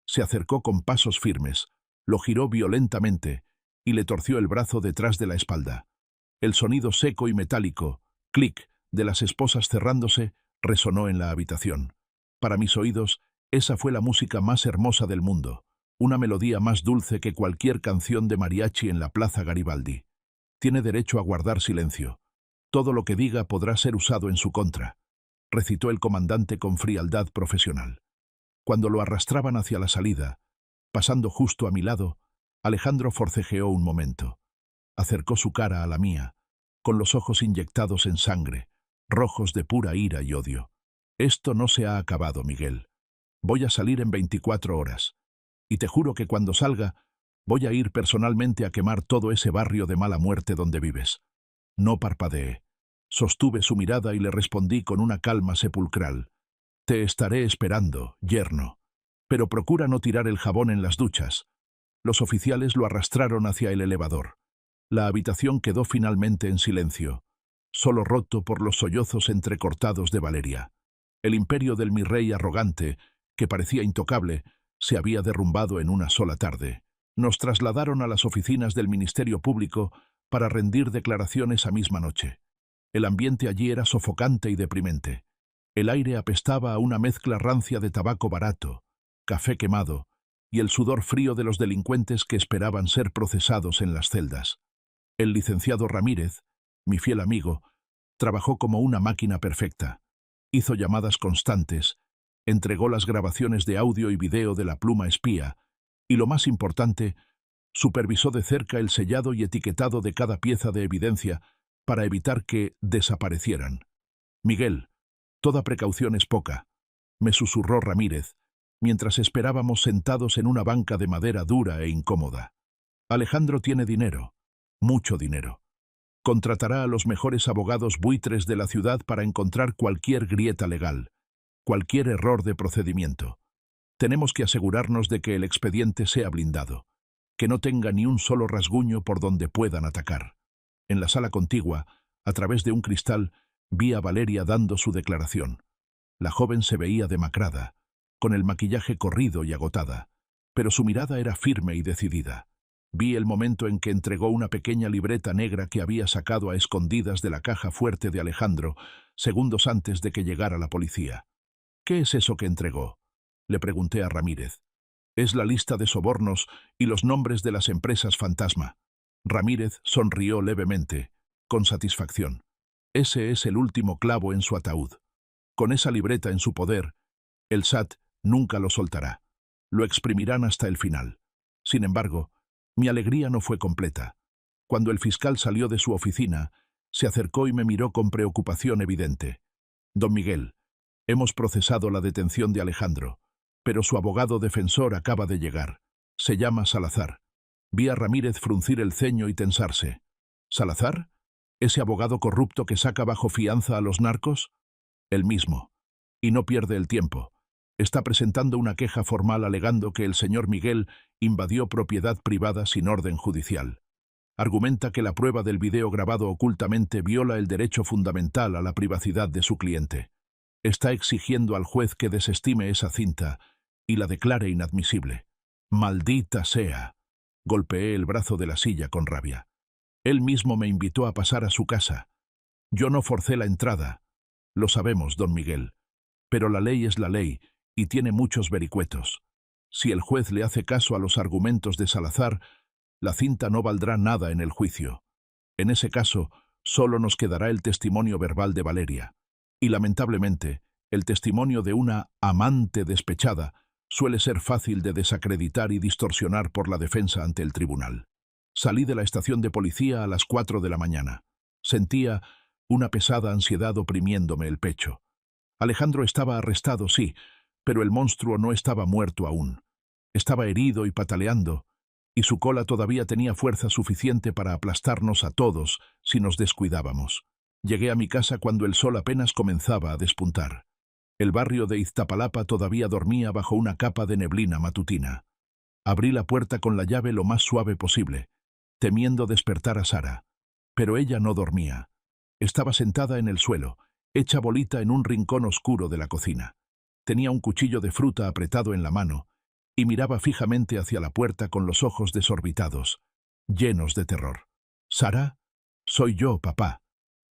Se acercó con pasos firmes, lo giró violentamente y le torció el brazo detrás de la espalda. El sonido seco y metálico, clic, de las esposas cerrándose, resonó en la habitación. Para mis oídos, esa fue la música más hermosa del mundo, una melodía más dulce que cualquier canción de mariachi en la Plaza Garibaldi. Tiene derecho a guardar silencio. Todo lo que diga podrá ser usado en su contra, recitó el comandante con frialdad profesional. Cuando lo arrastraban hacia la salida, pasando justo a mi lado, Alejandro forcejeó un momento. Acercó su cara a la mía, con los ojos inyectados en sangre, rojos de pura ira y odio. Esto no se ha acabado, Miguel. Voy a salir en 24 horas. Y te juro que cuando salga, voy a ir personalmente a quemar todo ese barrio de mala muerte donde vives. No parpadeé. Sostuve su mirada y le respondí con una calma sepulcral. Te estaré esperando, yerno. Pero procura no tirar el jabón en las duchas. Los oficiales lo arrastraron hacia el elevador. La habitación quedó finalmente en silencio, solo roto por los sollozos entrecortados de Valeria. El imperio del mi rey arrogante, que parecía intocable, se había derrumbado en una sola tarde. Nos trasladaron a las oficinas del Ministerio Público para rendir declaraciones a misma noche. El ambiente allí era sofocante y deprimente. El aire apestaba a una mezcla rancia de tabaco barato, café quemado y el sudor frío de los delincuentes que esperaban ser procesados en las celdas. El licenciado Ramírez, mi fiel amigo, trabajó como una máquina perfecta. Hizo llamadas constantes, entregó las grabaciones de audio y video de la pluma espía y, lo más importante, supervisó de cerca el sellado y etiquetado de cada pieza de evidencia para evitar que desaparecieran. Miguel, toda precaución es poca, me susurró Ramírez, mientras esperábamos sentados en una banca de madera dura e incómoda. Alejandro tiene dinero, mucho dinero. Contratará a los mejores abogados buitres de la ciudad para encontrar cualquier grieta legal, cualquier error de procedimiento. Tenemos que asegurarnos de que el expediente sea blindado, que no tenga ni un solo rasguño por donde puedan atacar. En la sala contigua, a través de un cristal, vi a Valeria dando su declaración. La joven se veía demacrada, con el maquillaje corrido y agotada, pero su mirada era firme y decidida. Vi el momento en que entregó una pequeña libreta negra que había sacado a escondidas de la caja fuerte de Alejandro, segundos antes de que llegara la policía. ¿Qué es eso que entregó?, le pregunté a Ramírez. Es la lista de sobornos y los nombres de las empresas fantasma. Ramírez sonrió levemente, con satisfacción. Ese es el último clavo en su ataúd. Con esa libreta en su poder, el SAT nunca lo soltará. Lo exprimirán hasta el final. Sin embargo, mi alegría no fue completa. Cuando el fiscal salió de su oficina, se acercó y me miró con preocupación evidente. Don Miguel, hemos procesado la detención de Alejandro, pero su abogado defensor acaba de llegar. Se llama Salazar. Vi a Ramírez fruncir el ceño y tensarse. ¿Salazar? ¿Ese abogado corrupto que saca bajo fianza a los narcos? El mismo. Y no pierde el tiempo. Está presentando una queja formal alegando que el señor Miguel invadió propiedad privada sin orden judicial. Argumenta que la prueba del video grabado ocultamente viola el derecho fundamental a la privacidad de su cliente. Está exigiendo al juez que desestime esa cinta y la declare inadmisible. ¡Maldita sea! Golpeé el brazo de la silla con rabia. Él mismo me invitó a pasar a su casa. Yo no forcé la entrada. Lo sabemos, don Miguel. Pero la ley es la ley y tiene muchos vericuetos. Si el juez le hace caso a los argumentos de Salazar, la cinta no valdrá nada en el juicio. En ese caso, solo nos quedará el testimonio verbal de Valeria. Y lamentablemente, el testimonio de una amante despechada suele ser fácil de desacreditar y distorsionar por la defensa ante el tribunal. Salí de la estación de policía a las 4 de la mañana. Sentía una pesada ansiedad oprimiéndome el pecho. Alejandro estaba arrestado, sí, pero el monstruo no estaba muerto aún. Estaba herido y pataleando, y su cola todavía tenía fuerza suficiente para aplastarnos a todos si nos descuidábamos. Llegué a mi casa cuando el sol apenas comenzaba a despuntar. El barrio de Iztapalapa todavía dormía bajo una capa de neblina matutina. Abrí la puerta con la llave lo más suave posible, temiendo despertar a Sara. Pero ella no dormía. Estaba sentada en el suelo, hecha bolita en un rincón oscuro de la cocina. Tenía un cuchillo de fruta apretado en la mano y miraba fijamente hacia la puerta con los ojos desorbitados, llenos de terror. «¿Sara? Soy yo, papá».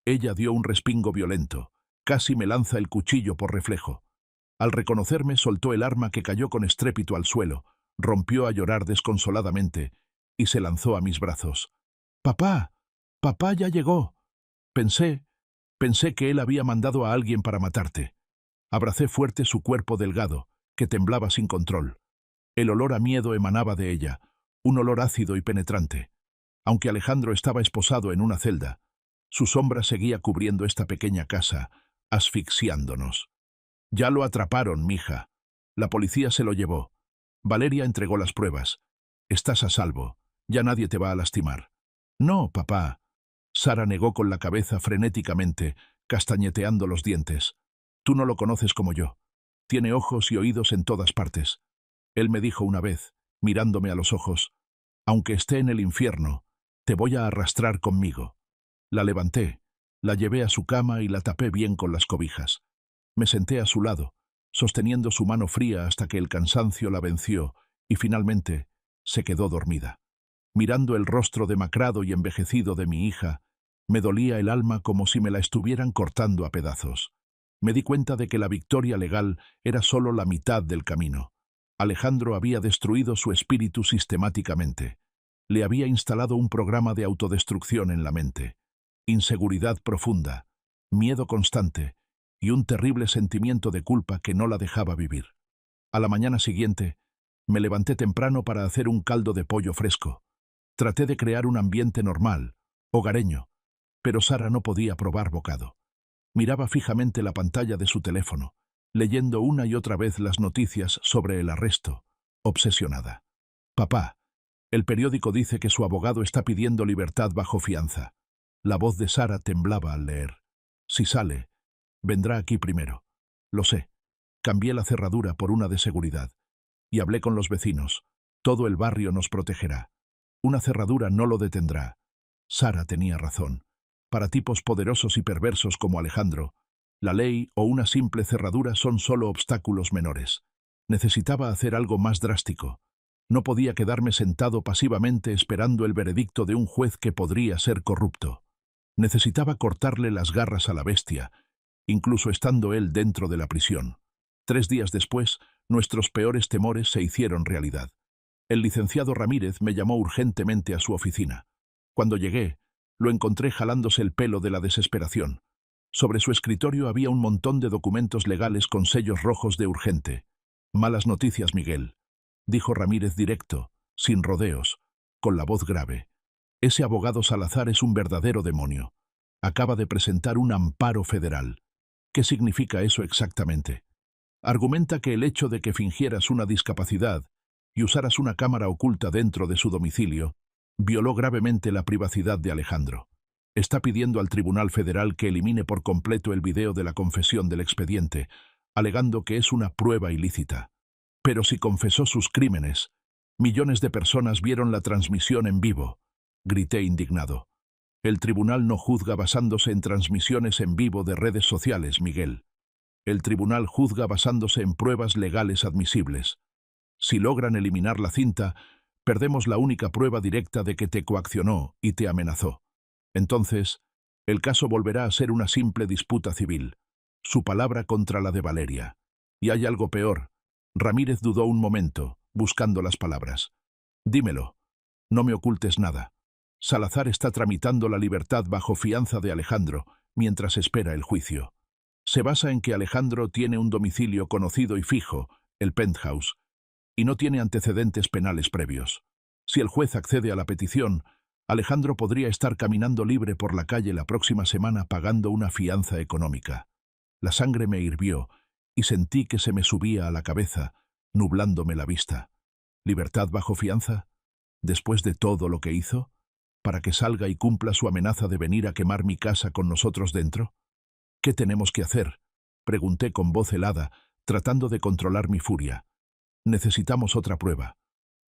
Ella dio un respingo violento. Casi me lanza el cuchillo por reflejo. Al reconocerme, soltó el arma que cayó con estrépito al suelo, rompió a llorar desconsoladamente y se lanzó a mis brazos. «¡Papá! ¡Papá ya llegó!». Pensé que él había mandado a alguien para matarte. Abracé fuerte su cuerpo delgado, que temblaba sin control. El olor a miedo emanaba de ella, un olor ácido y penetrante. Aunque Alejandro estaba esposado en una celda, su sombra seguía cubriendo esta pequeña casa, asfixiándonos. «Ya lo atraparon, mija. La policía se lo llevó. Valeria entregó las pruebas. Estás a salvo. Ya nadie te va a lastimar». «No, papá». Sara negó con la cabeza frenéticamente, castañeteando los dientes. «Tú no lo conoces como yo. Tiene ojos y oídos en todas partes». Él me dijo una vez, mirándome a los ojos, «Aunque esté en el infierno, te voy a arrastrar conmigo». La levanté, la llevé a su cama y la tapé bien con las cobijas. Me senté a su lado, sosteniendo su mano fría hasta que el cansancio la venció y finalmente se quedó dormida. Mirando el rostro demacrado y envejecido de mi hija, me dolía el alma como si me la estuvieran cortando a pedazos. Me di cuenta de que la victoria legal era solo la mitad del camino. Alejandro había destruido su espíritu sistemáticamente. Le había instalado un programa de autodestrucción en la mente. Inseguridad profunda, miedo constante y un terrible sentimiento de culpa que no la dejaba vivir. A la mañana siguiente, me levanté temprano para hacer un caldo de pollo fresco. Traté de crear un ambiente normal, hogareño, pero Sara no podía probar bocado. Miraba fijamente la pantalla de su teléfono, leyendo una y otra vez las noticias sobre el arresto, obsesionada. «Papá, el periódico dice que su abogado está pidiendo libertad bajo fianza». La voz de Sara temblaba al leer. «Si sale, vendrá aquí primero». «Lo sé». Cambié la cerradura por una de seguridad. Y hablé con los vecinos. «Todo el barrio nos protegerá. Una cerradura no lo detendrá». Sara tenía razón. Para tipos poderosos y perversos como Alejandro, la ley o una simple cerradura son solo obstáculos menores. Necesitaba hacer algo más drástico. No podía quedarme sentado pasivamente esperando el veredicto de un juez que podría ser corrupto. Necesitaba cortarle las garras a la bestia, incluso estando él dentro de la prisión. 3 días después, nuestros peores temores se hicieron realidad. El licenciado Ramírez me llamó urgentemente a su oficina. Cuando llegué, lo encontré jalándose el pelo de la desesperación. Sobre su escritorio había un montón de documentos legales con sellos rojos de urgente. «Malas noticias, Miguel», dijo Ramírez directo, sin rodeos, con la voz grave. «Ese abogado Salazar es un verdadero demonio. Acaba de presentar un amparo federal». «¿Qué significa eso exactamente?» «Argumenta que el hecho de que fingieras una discapacidad y usaras una cámara oculta dentro de su domicilio violó gravemente la privacidad de Alejandro. Está pidiendo al Tribunal Federal que elimine por completo el video de la confesión del expediente, alegando que es una prueba ilícita. Pero si confesó sus crímenes, millones de personas vieron la transmisión en vivo», grité indignado. «El tribunal no juzga basándose en transmisiones en vivo de redes sociales, Miguel. El tribunal juzga basándose en pruebas legales admisibles. Si logran eliminar la cinta, perdemos la única prueba directa de que te coaccionó y te amenazó. Entonces, el caso volverá a ser una simple disputa civil, su palabra contra la de Valeria. Y hay algo peor». Ramírez dudó un momento, buscando las palabras. «Dímelo. No me ocultes nada. Salazar está tramitando la libertad bajo fianza de Alejandro mientras espera el juicio. Se basa en que Alejandro tiene un domicilio conocido y fijo, el Penthouse, y no tiene antecedentes penales previos. Si el juez accede a la petición, Alejandro podría estar caminando libre por la calle la próxima semana pagando una fianza económica». La sangre me hirvió y sentí que se me subía a la cabeza, nublándome la vista. ¿Libertad bajo fianza? ¿Después de todo lo que hizo? ¿Para que salga y cumpla su amenaza de venir a quemar mi casa con nosotros dentro? «¿Qué tenemos que hacer?», pregunté con voz helada, tratando de controlar mi furia. «Necesitamos otra prueba.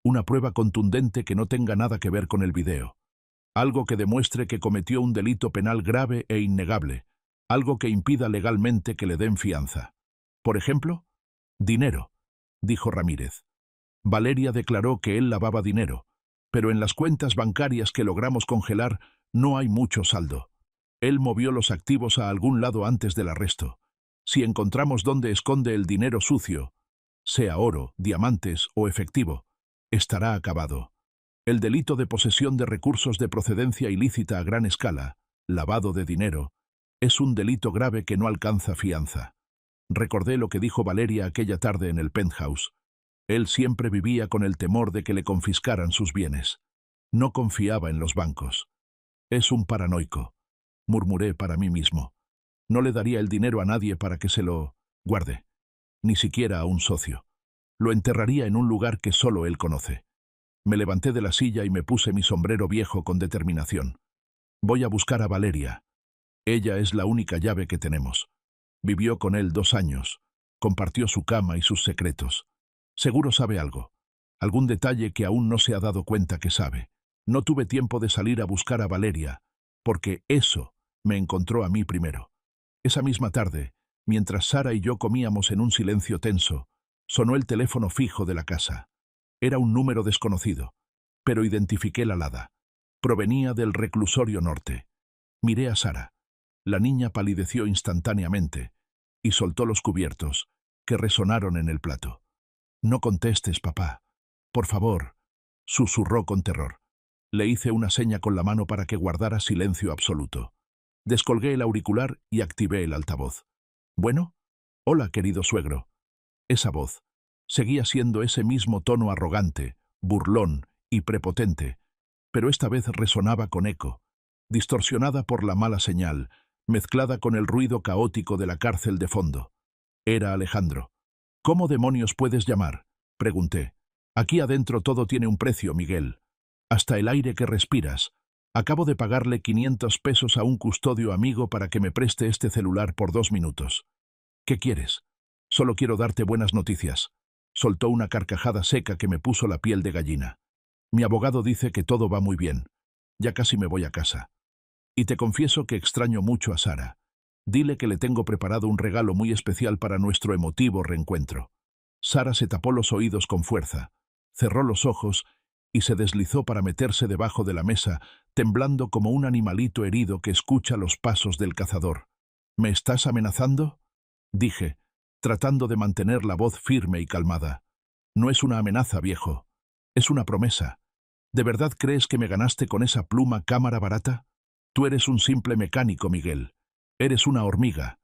Una prueba contundente que no tenga nada que ver con el video. Algo que demuestre que cometió un delito penal grave e innegable. Algo que impida legalmente que le den fianza. Por ejemplo, Dinero, dijo Ramírez. Valeria declaró que él lavaba dinero, pero en las cuentas bancarias que logramos congelar no hay mucho saldo. Él movió los activos a algún lado antes del arresto. Si encontramos dónde esconde el dinero sucio, sea oro, diamantes o efectivo, estará acabado. El delito de posesión de recursos de procedencia ilícita a gran escala, lavado de dinero, es un delito grave que no alcanza fianza. Recordé lo que dijo Valeria aquella tarde en el penthouse. Él siempre vivía con el temor de que le confiscaran sus bienes. No confiaba en los bancos. Es un paranoico, murmuré para mí mismo. No le daría el dinero a nadie para que se lo guarde, ni siquiera a un socio. Lo enterraría en un lugar que solo él conoce. Me levanté de la silla y me puse mi sombrero viejo con determinación. Voy a buscar a Valeria. Ella es la única llave que tenemos. Vivió con él 2 años. Compartió su cama y sus secretos. Seguro sabe algo. Algún detalle que aún no se ha dado cuenta que sabe. No tuve tiempo de salir a buscar a Valeria, porque eso me encontró a mí primero. Esa misma tarde, mientras Sara y yo comíamos en un silencio tenso, sonó el teléfono fijo de la casa. Era un número desconocido, pero identifiqué la alada. Provenía del reclusorio norte. Miré a Sara. La niña palideció instantáneamente y soltó los cubiertos, que resonaron en el plato. «No contestes, papá. Por favor», susurró con terror. Le hice una seña con la mano para que guardara silencio absoluto. Descolgué el auricular y activé el altavoz. «¿Bueno?» «Hola, querido suegro». Esa voz seguía siendo ese mismo tono arrogante, burlón y prepotente, pero esta vez resonaba con eco, distorsionada por la mala señal, mezclada con el ruido caótico de la cárcel de fondo. Era Alejandro. «¿Cómo demonios puedes llamar?», pregunté. «Aquí adentro todo tiene un precio, Miguel. Hasta el aire que respiras. Acabo de pagarle 500 pesos a un custodio amigo para que me preste este celular por 2 minutos. ¿Qué quieres?» «Solo quiero darte buenas noticias». Soltó una carcajada seca que me puso la piel de gallina. «Mi abogado dice que todo va muy bien. Ya casi me voy a casa. Y te confieso que extraño mucho a Sara. Dile que le tengo preparado un regalo muy especial para nuestro emotivo reencuentro». Sara se tapó los oídos con fuerza, cerró los ojos y se deslizó para meterse debajo de la mesa, temblando como un animalito herido que escucha los pasos del cazador. «¿Me estás amenazando?», dije, tratando de mantener la voz firme y calmada. «No es una amenaza, viejo. Es una promesa. ¿De verdad crees que me ganaste con esa pluma cámara barata? Tú eres un simple mecánico, Miguel. Eres una hormiga.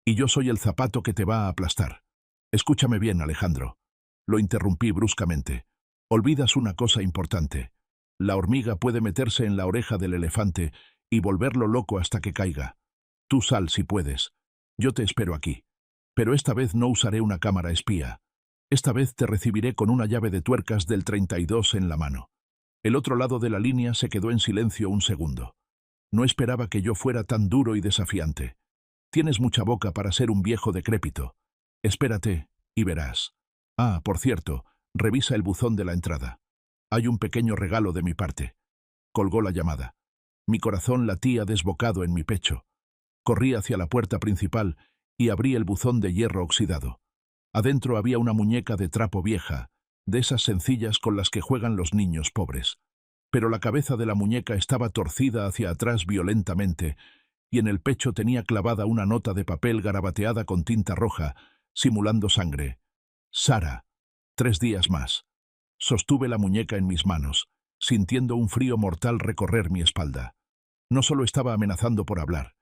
Y yo soy el zapato que te va a aplastar. Escúchame bien, Alejandro». Lo interrumpí bruscamente. «Olvidas una cosa importante. La hormiga puede meterse en la oreja del elefante y volverlo loco hasta que caiga. Tú sal si puedes. Yo te espero aquí. Pero esta vez no usaré una cámara espía. Esta vez te recibiré con una llave de tuercas del 32 en la mano». El otro lado de la línea se quedó en silencio un segundo. No esperaba que yo fuera tan duro y desafiante. «Tienes mucha boca para ser un viejo decrépito. Espérate y verás. Ah, por cierto, revisa el buzón de la entrada. Hay un pequeño regalo de mi parte». Colgó la llamada. Mi corazón latía desbocado en mi pecho. Corrí hacia la puerta principal y abrí el buzón de hierro oxidado. Adentro había una muñeca de trapo vieja, de esas sencillas con las que juegan los niños pobres. Pero la cabeza de la muñeca estaba torcida hacia atrás violentamente, y en el pecho tenía clavada una nota de papel garabateada con tinta roja, simulando sangre. «Sara, 3 días más». Sostuve la muñeca en mis manos, sintiendo un frío mortal recorrer mi espalda. No solo estaba amenazando por hablar.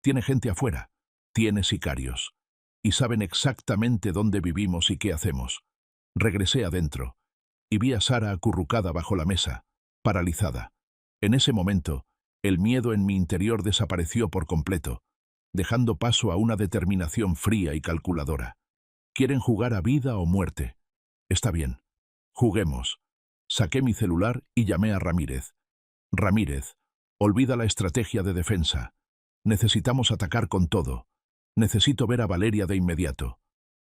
Tiene gente afuera, tiene sicarios, y saben exactamente dónde vivimos y qué hacemos. Regresé adentro, y vi a Sara acurrucada bajo la mesa, paralizada. En ese momento, el miedo en mi interior desapareció por completo, dejando paso a una determinación fría y calculadora. ¿Quieren jugar a vida o muerte? Está bien. Juguemos. Saqué mi celular y llamé a Ramírez. «Ramírez, olvida la estrategia de defensa. Necesitamos atacar con todo. Necesito ver a Valeria de inmediato.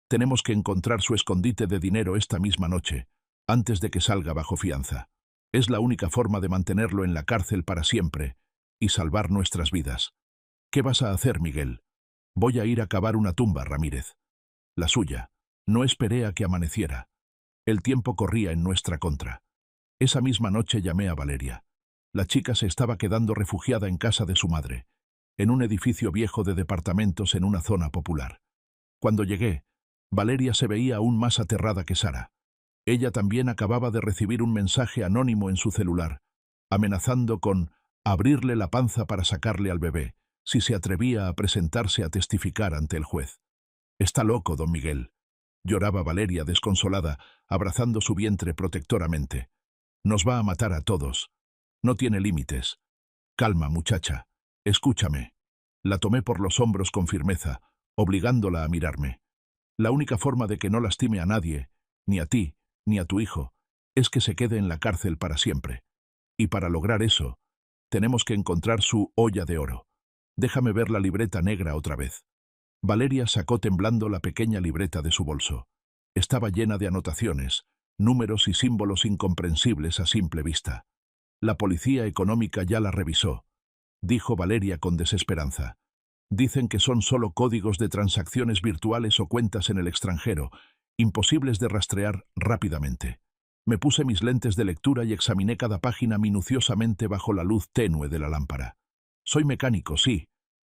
Tenemos que encontrar su escondite de dinero esta misma noche, antes de que salga bajo fianza. Es la única forma de mantenerlo en la cárcel para siempre y salvar nuestras vidas». «¿Qué vas a hacer, Miguel?» «Voy a ir a cavar una tumba, Ramírez. La suya. No esperé a que amaneciera. El tiempo corría en nuestra contra. Esa misma noche llamé a Valeria. La chica se estaba quedando refugiada en casa de su madre, en un edificio viejo de departamentos en una zona popular. Cuando llegué, Valeria se veía aún más aterrada que Sara. Ella también acababa de recibir un mensaje anónimo en su celular, amenazando con abrirle la panza para sacarle al bebé, si se atrevía a presentarse a testificar ante el juez. «Está loco, don Miguel», lloraba Valeria desconsolada, abrazando su vientre protectoramente. «Nos va a matar a todos. No tiene límites. Calma, muchacha. Escúchame». La tomé por los hombros con firmeza, obligándola a mirarme. «La única forma de que no lastime a nadie, ni a ti, ni a tu hijo, es que se quede en la cárcel para siempre. Y para lograr eso, tenemos que encontrar su olla de oro. Déjame ver la libreta negra otra vez». Valeria sacó temblando la pequeña libreta de su bolso. Estaba llena de anotaciones, números y símbolos incomprensibles a simple vista. «La policía económica ya la revisó», dijo Valeria con desesperanza. «Dicen que son solo códigos de transacciones virtuales o cuentas en el extranjero, imposibles de rastrear rápidamente». Me puse mis lentes de lectura y examiné cada página minuciosamente bajo la luz tenue de la lámpara. Soy mecánico, sí,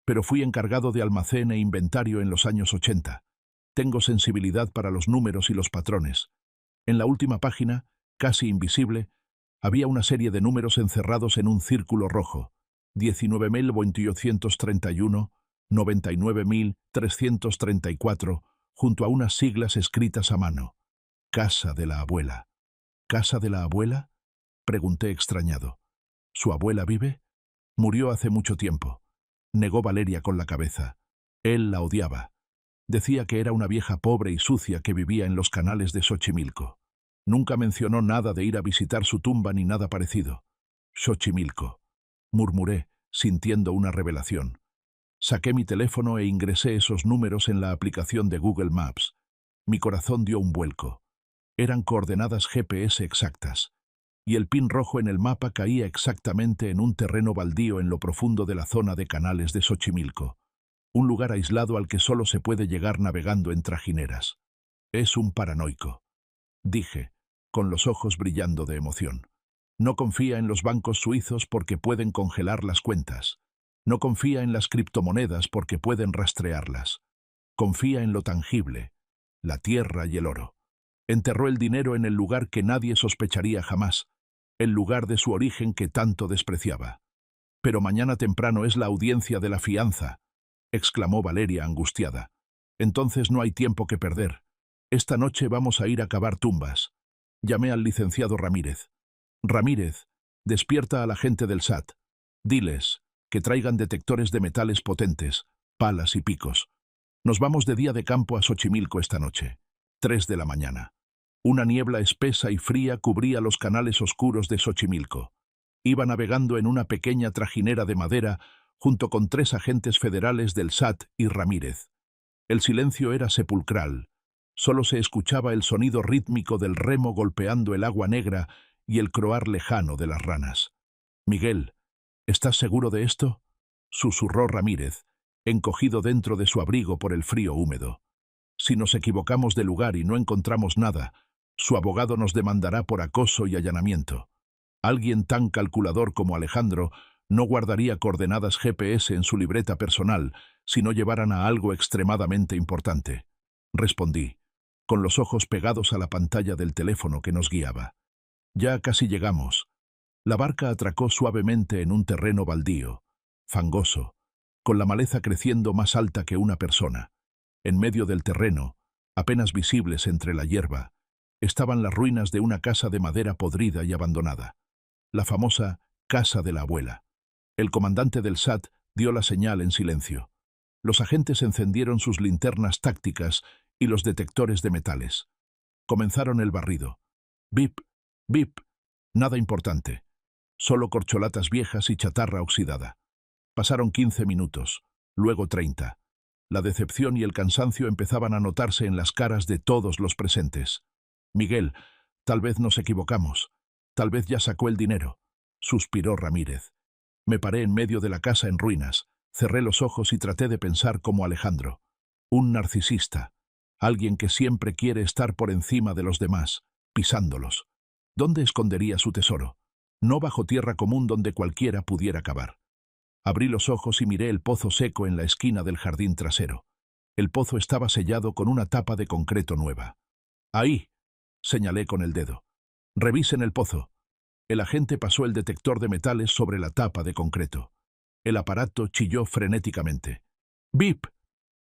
pero fui encargado de almacén e inventario en los años 80. Tengo sensibilidad para los números y los patrones. En la última página, casi invisible, había una serie de números encerrados en un círculo rojo. 19.831, 99.334, junto a unas siglas escritas a mano. Casa de la abuela. ¿Casa de la abuela?, pregunté extrañado. ¿Su abuela vive? Murió hace mucho tiempo, negó Valeria con la cabeza. Él la odiaba. Decía que era una vieja pobre y sucia que vivía en los canales de Xochimilco. Nunca mencionó nada de ir a visitar su tumba ni nada parecido. Xochimilco, murmuré, sintiendo una revelación. Saqué mi teléfono e ingresé esos números en la aplicación de Google Maps. Mi corazón dio un vuelco. Eran coordenadas GPS exactas, y el pin rojo en el mapa caía exactamente en un terreno baldío en lo profundo de la zona de canales de Xochimilco, un lugar aislado al que solo se puede llegar navegando en trajineras. «Es un paranoico», dije, con los ojos brillando de emoción. «No confía en los bancos suizos porque pueden congelar las cuentas. No confía en las criptomonedas porque pueden rastrearlas. Confía en lo tangible, la tierra y el oro. Enterró el dinero en el lugar que nadie sospecharía jamás, el lugar de su origen que tanto despreciaba. Pero mañana temprano es la audiencia de la fianza», exclamó Valeria angustiada. «Entonces no hay tiempo que perder. Esta noche vamos a ir a cavar tumbas». Llamé al licenciado Ramírez. «Ramírez, despierta a la gente del SAT. Diles que traigan detectores de metales potentes, palas y picos. Nos vamos de día de campo a Xochimilco esta noche. 3 de la mañana. Una niebla espesa y fría cubría los canales oscuros de Xochimilco. Iba navegando en una pequeña trajinera de madera junto con 3 agentes federales del SAT y Ramírez. El silencio era sepulcral. Solo se escuchaba el sonido rítmico del remo golpeando el agua negra y el croar lejano de las ranas. «Miguel, ¿estás seguro de esto?», susurró Ramírez, encogido dentro de su abrigo por el frío húmedo. «Si nos equivocamos de lugar y no encontramos nada, su abogado nos demandará por acoso y allanamiento. Alguien tan calculador como Alejandro no guardaría coordenadas GPS en su libreta personal si no llevaran a algo extremadamente importante», respondí, con los ojos pegados a la pantalla del teléfono que nos guiaba. «Ya casi llegamos». La barca atracó suavemente en un terreno baldío, fangoso, con la maleza creciendo más alta que una persona. En medio del terreno, apenas visibles entre la hierba, estaban las ruinas de una casa de madera podrida y abandonada, la famosa casa de la abuela. El comandante del SAT dio la señal en silencio. Los agentes encendieron sus linternas tácticas y los detectores de metales. Comenzaron el barrido. Bip, bip, nada importante. Solo corcholatas viejas y chatarra oxidada. Pasaron 15 minutos, luego 30. La decepción y el cansancio empezaban a notarse en las caras de todos los presentes. «Miguel, tal vez nos equivocamos. Tal vez ya sacó el dinero», suspiró Ramírez. Me paré en medio de la casa en ruinas, cerré los ojos y traté de pensar como Alejandro. Un narcisista. Alguien que siempre quiere estar por encima de los demás, pisándolos. ¿Dónde escondería su tesoro? No bajo tierra común donde cualquiera pudiera cavar. Abrí los ojos y miré el pozo seco en la esquina del jardín trasero. El pozo estaba sellado con una tapa de concreto nueva. «Ahí», señalé con el dedo. «Revisen el pozo». El agente pasó el detector de metales sobre la tapa de concreto. El aparato chilló frenéticamente. «¡Bip!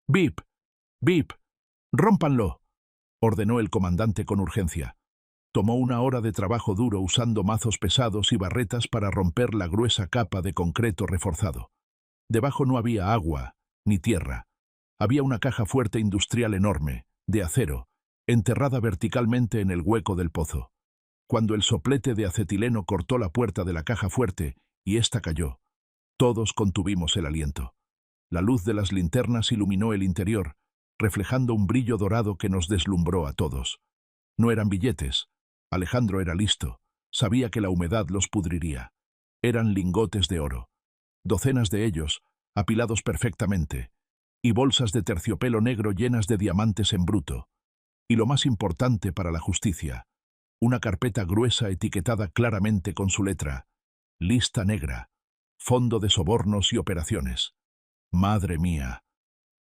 ¡Bip! ¡Bip! ¡Rómpanlo!», ordenó el comandante con urgencia. Tomó una hora de trabajo duro usando mazos pesados y barretas para romper la gruesa capa de concreto reforzado. Debajo no había agua ni tierra. Había una caja fuerte industrial enorme, de acero, enterrada verticalmente en el hueco del pozo. Cuando el soplete de acetileno cortó la puerta de la caja fuerte y ésta cayó, todos contuvimos el aliento. La luz de las linternas iluminó el interior, reflejando un brillo dorado que nos deslumbró a todos. No eran billetes. Alejandro era listo. Sabía que la humedad los pudriría. Eran lingotes de oro. Docenas de ellos, apilados perfectamente, y bolsas de terciopelo negro llenas de diamantes en bruto. Y lo más importante para la justicia, una carpeta gruesa etiquetada claramente con su letra: lista negra, fondo de sobornos y operaciones. «¡Madre mía!»,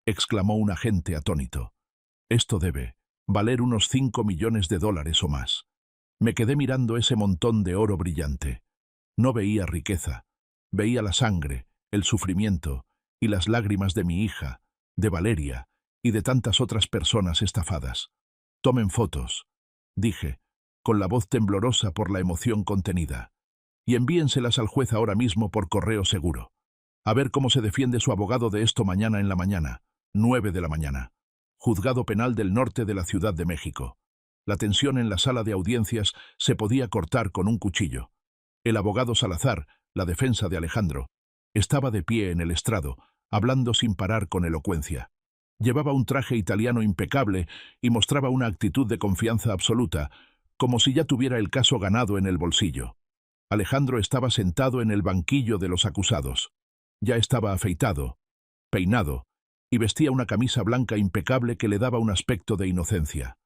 exclamó un agente atónito. «Esto debe valer unos 5 millones de dólares o más». Me quedé mirando ese montón de oro brillante. No veía riqueza. Veía la sangre, el sufrimiento y las lágrimas de mi hija, de Valeria y de tantas otras personas estafadas. «Tomen fotos», dije, con la voz temblorosa por la emoción contenida, «y envíenselas al juez ahora mismo por correo seguro. A ver cómo se defiende su abogado de esto mañana en la mañana, 9 de la mañana. Juzgado Penal del Norte de la Ciudad de México». La tensión en la sala de audiencias se podía cortar con un cuchillo. El abogado Salazar, la defensa de Alejandro, estaba de pie en el estrado, hablando sin parar con elocuencia. Llevaba un traje italiano impecable y mostraba una actitud de confianza absoluta, como si ya tuviera el caso ganado en el bolsillo. Alejandro estaba sentado en el banquillo de los acusados. Ya estaba afeitado, peinado, y vestía una camisa blanca impecable que le daba un aspecto de inocencia.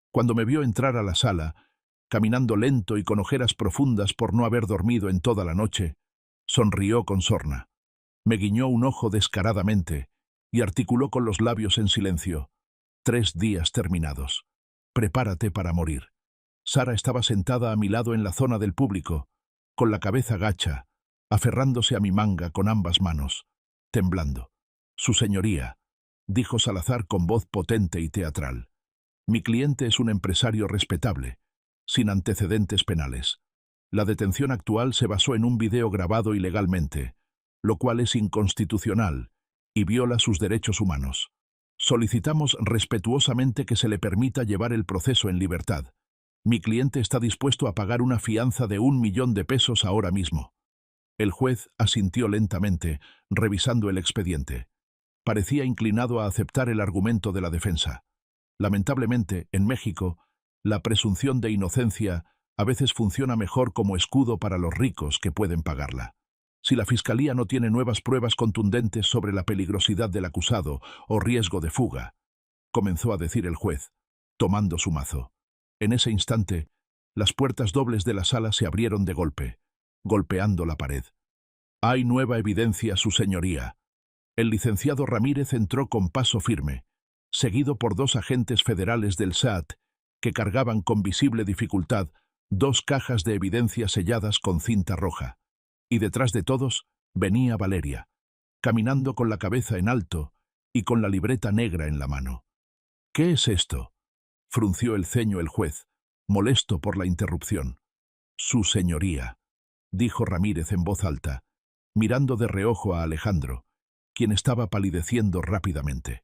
Cuando me vio entrar a la sala, caminando lento y con ojeras profundas por no haber dormido en toda la noche, sonrió con sorna. Me guiñó un ojo descaradamente y articuló con los labios en silencio: 3 días terminados. Prepárate para morir. Sara estaba sentada a mi lado en la zona del público, con la cabeza gacha, aferrándose a mi manga con ambas manos, temblando. «Su señoría», dijo Salazar con voz potente y teatral. «Mi cliente es un empresario respetable, sin antecedentes penales. La detención actual se basó en un video grabado ilegalmente, lo cual es inconstitucional y viola sus derechos humanos. Solicitamos respetuosamente que se le permita llevar el proceso en libertad. Mi cliente está dispuesto a pagar una fianza de 1 millón de pesos ahora mismo». El juez asintió lentamente, revisando el expediente. Parecía inclinado a aceptar el argumento de la defensa. Lamentablemente, en México, la presunción de inocencia a veces funciona mejor como escudo para los ricos que pueden pagarla. Si la Fiscalía no tiene nuevas pruebas contundentes sobre la peligrosidad del acusado o riesgo de fuga, comenzó a decir el juez, tomando su mazo. En ese instante, las puertas dobles de la sala se abrieron de golpe, golpeando la pared. «Hay nueva evidencia, su señoría». El licenciado Ramírez entró con paso firme, seguido por 2 agentes federales del SAT que cargaban con visible dificultad 2 cajas de evidencia selladas con cinta roja. Y detrás de todos venía Valeria, caminando con la cabeza en alto y con la libreta negra en la mano. «¿Qué es esto?», frunció el ceño el juez, molesto por la interrupción. «Su señoría», dijo Ramírez en voz alta, mirando de reojo a Alejandro, quien estaba palideciendo rápidamente.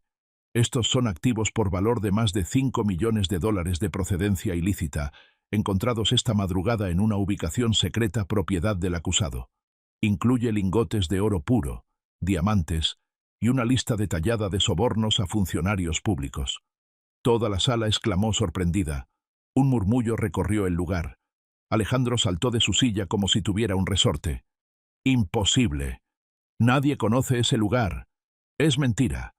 «Estos son activos por valor de más de 5 millones de dólares de procedencia ilícita, encontrados esta madrugada en una ubicación secreta propiedad del acusado. Incluye lingotes de oro puro, diamantes y una lista detallada de sobornos a funcionarios públicos». Toda la sala exclamó sorprendida. Un murmullo recorrió el lugar. Alejandro saltó de su silla como si tuviera un resorte. «¡Imposible! Nadie conoce ese lugar. Es mentira».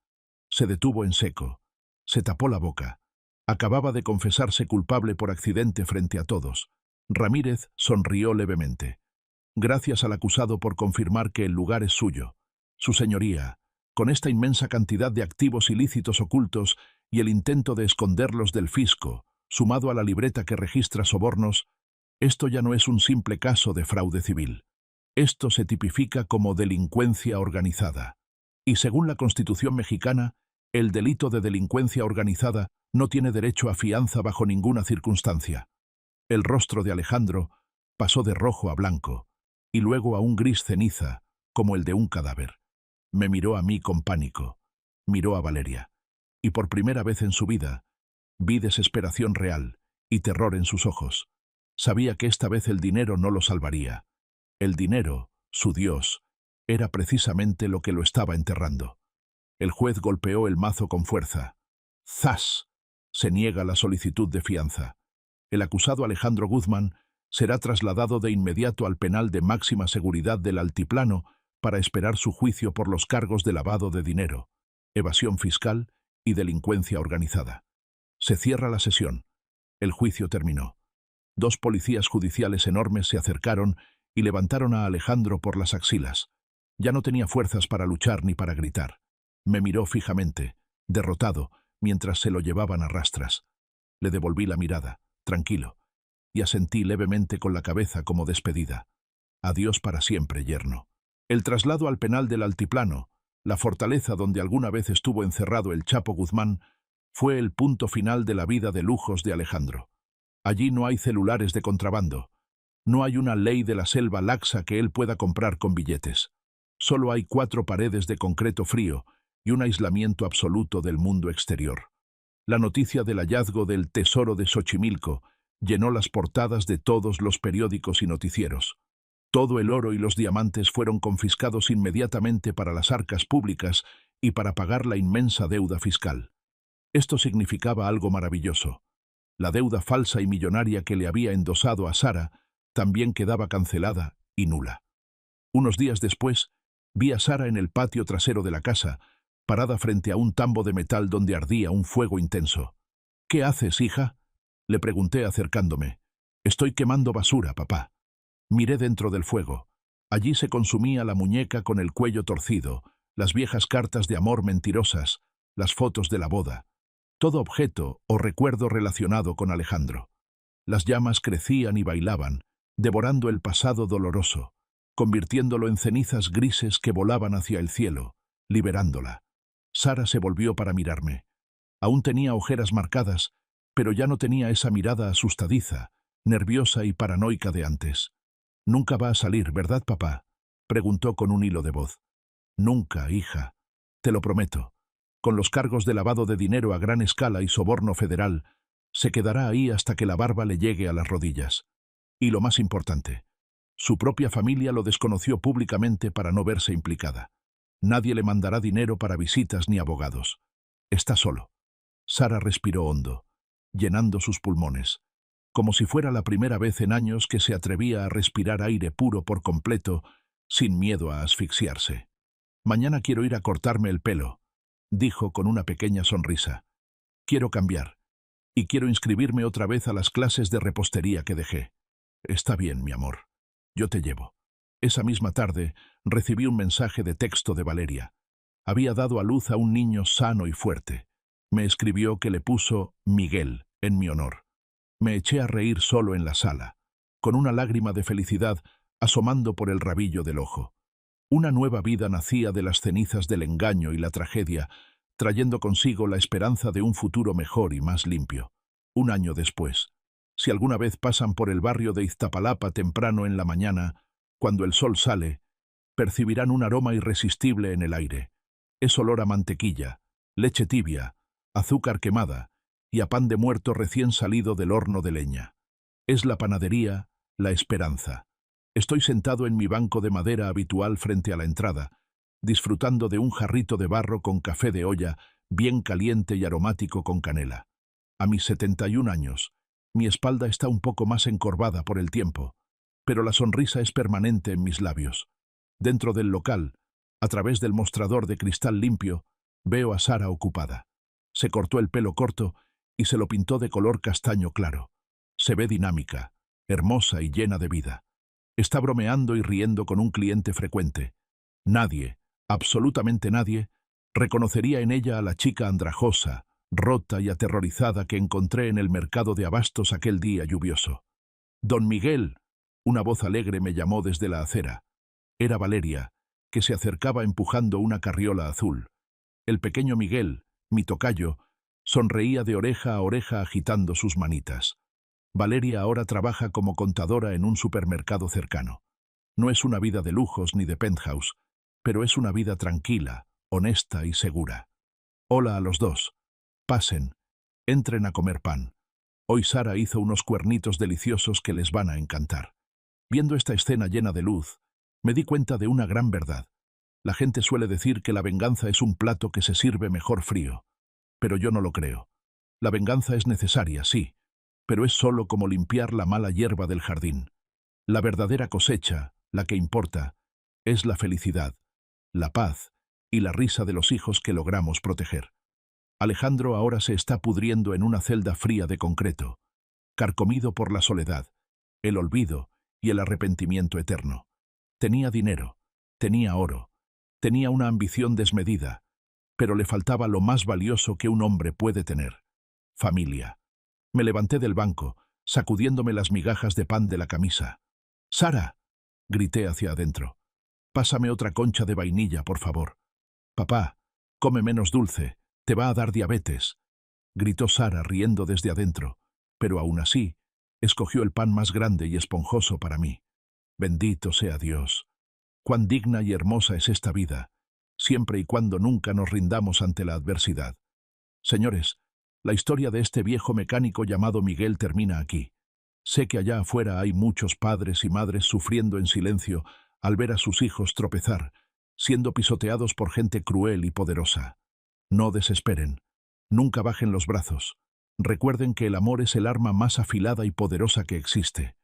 Se detuvo en seco. Se tapó la boca. Acababa de confesarse culpable por accidente frente a todos. Ramírez sonrió levemente. Gracias al acusado por confirmar que el lugar es suyo. Su señoría, con esta inmensa cantidad de activos ilícitos ocultos y el intento de esconderlos del fisco, sumado a la libreta que registra sobornos, esto ya no es un simple caso de fraude civil. Esto se tipifica como delincuencia organizada. Y según la Constitución mexicana, el delito de delincuencia organizada no tiene derecho a fianza bajo ninguna circunstancia. El rostro de Alejandro pasó de rojo a blanco, y luego a un gris ceniza, como el de un cadáver. Me miró a mí con pánico, miró a Valeria, y por primera vez en su vida, vi desesperación real y terror en sus ojos. Sabía que esta vez el dinero no lo salvaría. El dinero, su Dios, era precisamente lo que lo estaba enterrando. El juez golpeó el mazo con fuerza. ¡Zas! Se niega la solicitud de fianza. El acusado Alejandro Guzmán será trasladado de inmediato al penal de máxima seguridad del Altiplano para esperar su juicio por los cargos de lavado de dinero, evasión fiscal y delincuencia organizada. Se cierra la sesión. El juicio terminó. 2 policías judiciales enormes se acercaron y levantaron a Alejandro por las axilas. Ya no tenía fuerzas para luchar ni para gritar. Me miró fijamente, derrotado, mientras se lo llevaban a rastras. Le devolví la mirada, tranquilo, y asentí levemente con la cabeza como despedida. Adiós para siempre, yerno. El traslado al penal del Altiplano, la fortaleza donde alguna vez estuvo encerrado el Chapo Guzmán, fue el punto final de la vida de lujos de Alejandro. Allí no hay celulares de contrabando. No hay una ley de la selva laxa que él pueda comprar con billetes. Solo hay 4 paredes de concreto frío y un aislamiento absoluto del mundo exterior. La noticia del hallazgo del tesoro de Xochimilco llenó las portadas de todos los periódicos y noticieros. Todo el oro y los diamantes fueron confiscados inmediatamente para las arcas públicas y para pagar la inmensa deuda fiscal. Esto significaba algo maravilloso. La deuda falsa y millonaria que le había endosado a Sara también quedaba cancelada y nula. Unos días después, vi a Sara en el patio trasero de la casa, parada frente a un tambo de metal donde ardía un fuego intenso. «¿Qué haces, hija?», le pregunté acercándome. «Estoy quemando basura, papá». Miré dentro del fuego. Allí se consumía la muñeca con el cuello torcido, las viejas cartas de amor mentirosas, las fotos de la boda. Todo objeto o recuerdo relacionado con Alejandro. Las llamas crecían y bailaban, devorando el pasado doloroso, convirtiéndolo en cenizas grises que volaban hacia el cielo, liberándola. Sara se volvió para mirarme. Aún tenía ojeras marcadas, pero ya no tenía esa mirada asustadiza, nerviosa y paranoica de antes. «Nunca va a salir, ¿verdad, papá?», preguntó con un hilo de voz. «Nunca, hija. Te lo prometo. Con los cargos de lavado de dinero a gran escala y soborno federal, se quedará ahí hasta que la barba le llegue a las rodillas. Y lo más importante, su propia familia lo desconoció públicamente para no verse implicada. Nadie le mandará dinero para visitas ni abogados. Está solo». Sara respiró hondo, llenando sus pulmones, como si fuera la primera vez en años que se atrevía a respirar aire puro por completo, sin miedo a asfixiarse. «Mañana quiero ir a cortarme el pelo», dijo con una pequeña sonrisa. «Quiero cambiar, y quiero inscribirme otra vez a las clases de repostería que dejé». «Está bien, mi amor. Yo te llevo». Esa misma tarde recibí un mensaje de texto de Valeria. Había dado a luz a un niño sano y fuerte. Me escribió que le puso Miguel en mi honor. Me eché a reír solo en la sala, con una lágrima de felicidad asomando por el rabillo del ojo. Una nueva vida nacía de las cenizas del engaño y la tragedia, trayendo consigo la esperanza de un futuro mejor y más limpio. 1 año después, si alguna vez pasan por el barrio de Iztapalapa temprano en la mañana, cuando el sol sale, percibirán un aroma irresistible en el aire. Es olor a mantequilla, leche tibia, azúcar quemada y a pan de muerto recién salido del horno de leña. Es la panadería, la esperanza. Estoy sentado en mi banco de madera habitual frente a la entrada, disfrutando de un jarrito de barro con café de olla, bien caliente y aromático con canela. A mis 71 años, mi espalda está un poco más encorvada por el tiempo, pero la sonrisa es permanente en mis labios. Dentro del local, a través del mostrador de cristal limpio, veo a Sara ocupada. Se cortó el pelo corto y se lo pintó de color castaño claro. Se ve dinámica, hermosa y llena de vida. Está bromeando y riendo con un cliente frecuente. Nadie, absolutamente nadie, reconocería en ella a la chica andrajosa, rota y aterrorizada que encontré en el mercado de abastos aquel día lluvioso. «Don Miguel», una voz alegre me llamó desde la acera. Era Valeria, que se acercaba empujando una carriola azul. El pequeño Miguel, mi tocayo, sonreía de oreja a oreja agitando sus manitas. Valeria ahora trabaja como contadora en un supermercado cercano. No es una vida de lujos ni de penthouse, pero es una vida tranquila, honesta y segura. Hola a los dos. Pasen. Entren a comer pan. Hoy Sara hizo unos cuernitos deliciosos que les van a encantar. Viendo esta escena llena de luz, me di cuenta de una gran verdad. La gente suele decir que la venganza es un plato que se sirve mejor frío. Pero yo no lo creo. La venganza es necesaria, sí, pero es solo como limpiar la mala hierba del jardín. La verdadera cosecha, la que importa, es la felicidad, la paz y la risa de los hijos que logramos proteger. Alejandro ahora se está pudriendo en una celda fría de concreto, carcomido por la soledad, el olvido y el arrepentimiento eterno. Tenía dinero, tenía oro, tenía una ambición desmedida, pero le faltaba lo más valioso que un hombre puede tener: familia. Me levanté del banco, sacudiéndome las migajas de pan de la camisa. «¡Sara!», grité hacia adentro. «Pásame otra concha de vainilla, por favor». «Papá, come menos dulce, te va a dar diabetes», gritó Sara riendo desde adentro, pero aún así, escogió el pan más grande y esponjoso para mí. Bendito sea Dios. Cuán digna y hermosa es esta vida, siempre y cuando nunca nos rindamos ante la adversidad. Señores, la historia de este viejo mecánico llamado Miguel termina aquí. Sé que allá afuera hay muchos padres y madres sufriendo en silencio al ver a sus hijos tropezar, siendo pisoteados por gente cruel y poderosa. No desesperen. Nunca bajen los brazos. Recuerden que el amor es el arma más afilada y poderosa que existe.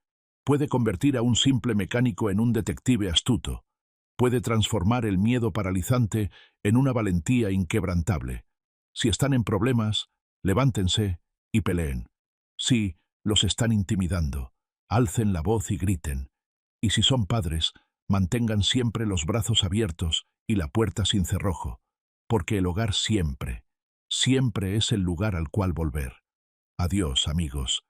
Puede convertir a un simple mecánico en un detective astuto. Puede transformar el miedo paralizante en una valentía inquebrantable. Si están en problemas, levántense y peleen. Si los están intimidando, alcen la voz y griten. Y si son padres, mantengan siempre los brazos abiertos y la puerta sin cerrojo, porque el hogar siempre, siempre es el lugar al cual volver. Adiós, amigos,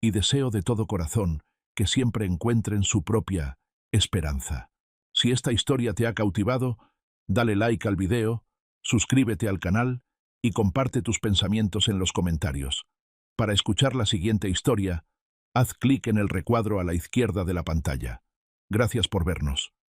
y deseo de todo corazón que siempre encuentren su propia esperanza. Si esta historia te ha cautivado, dale like al video, suscríbete al canal y comparte tus pensamientos en los comentarios. Para escuchar la siguiente historia, haz clic en el recuadro a la izquierda de la pantalla. Gracias por vernos.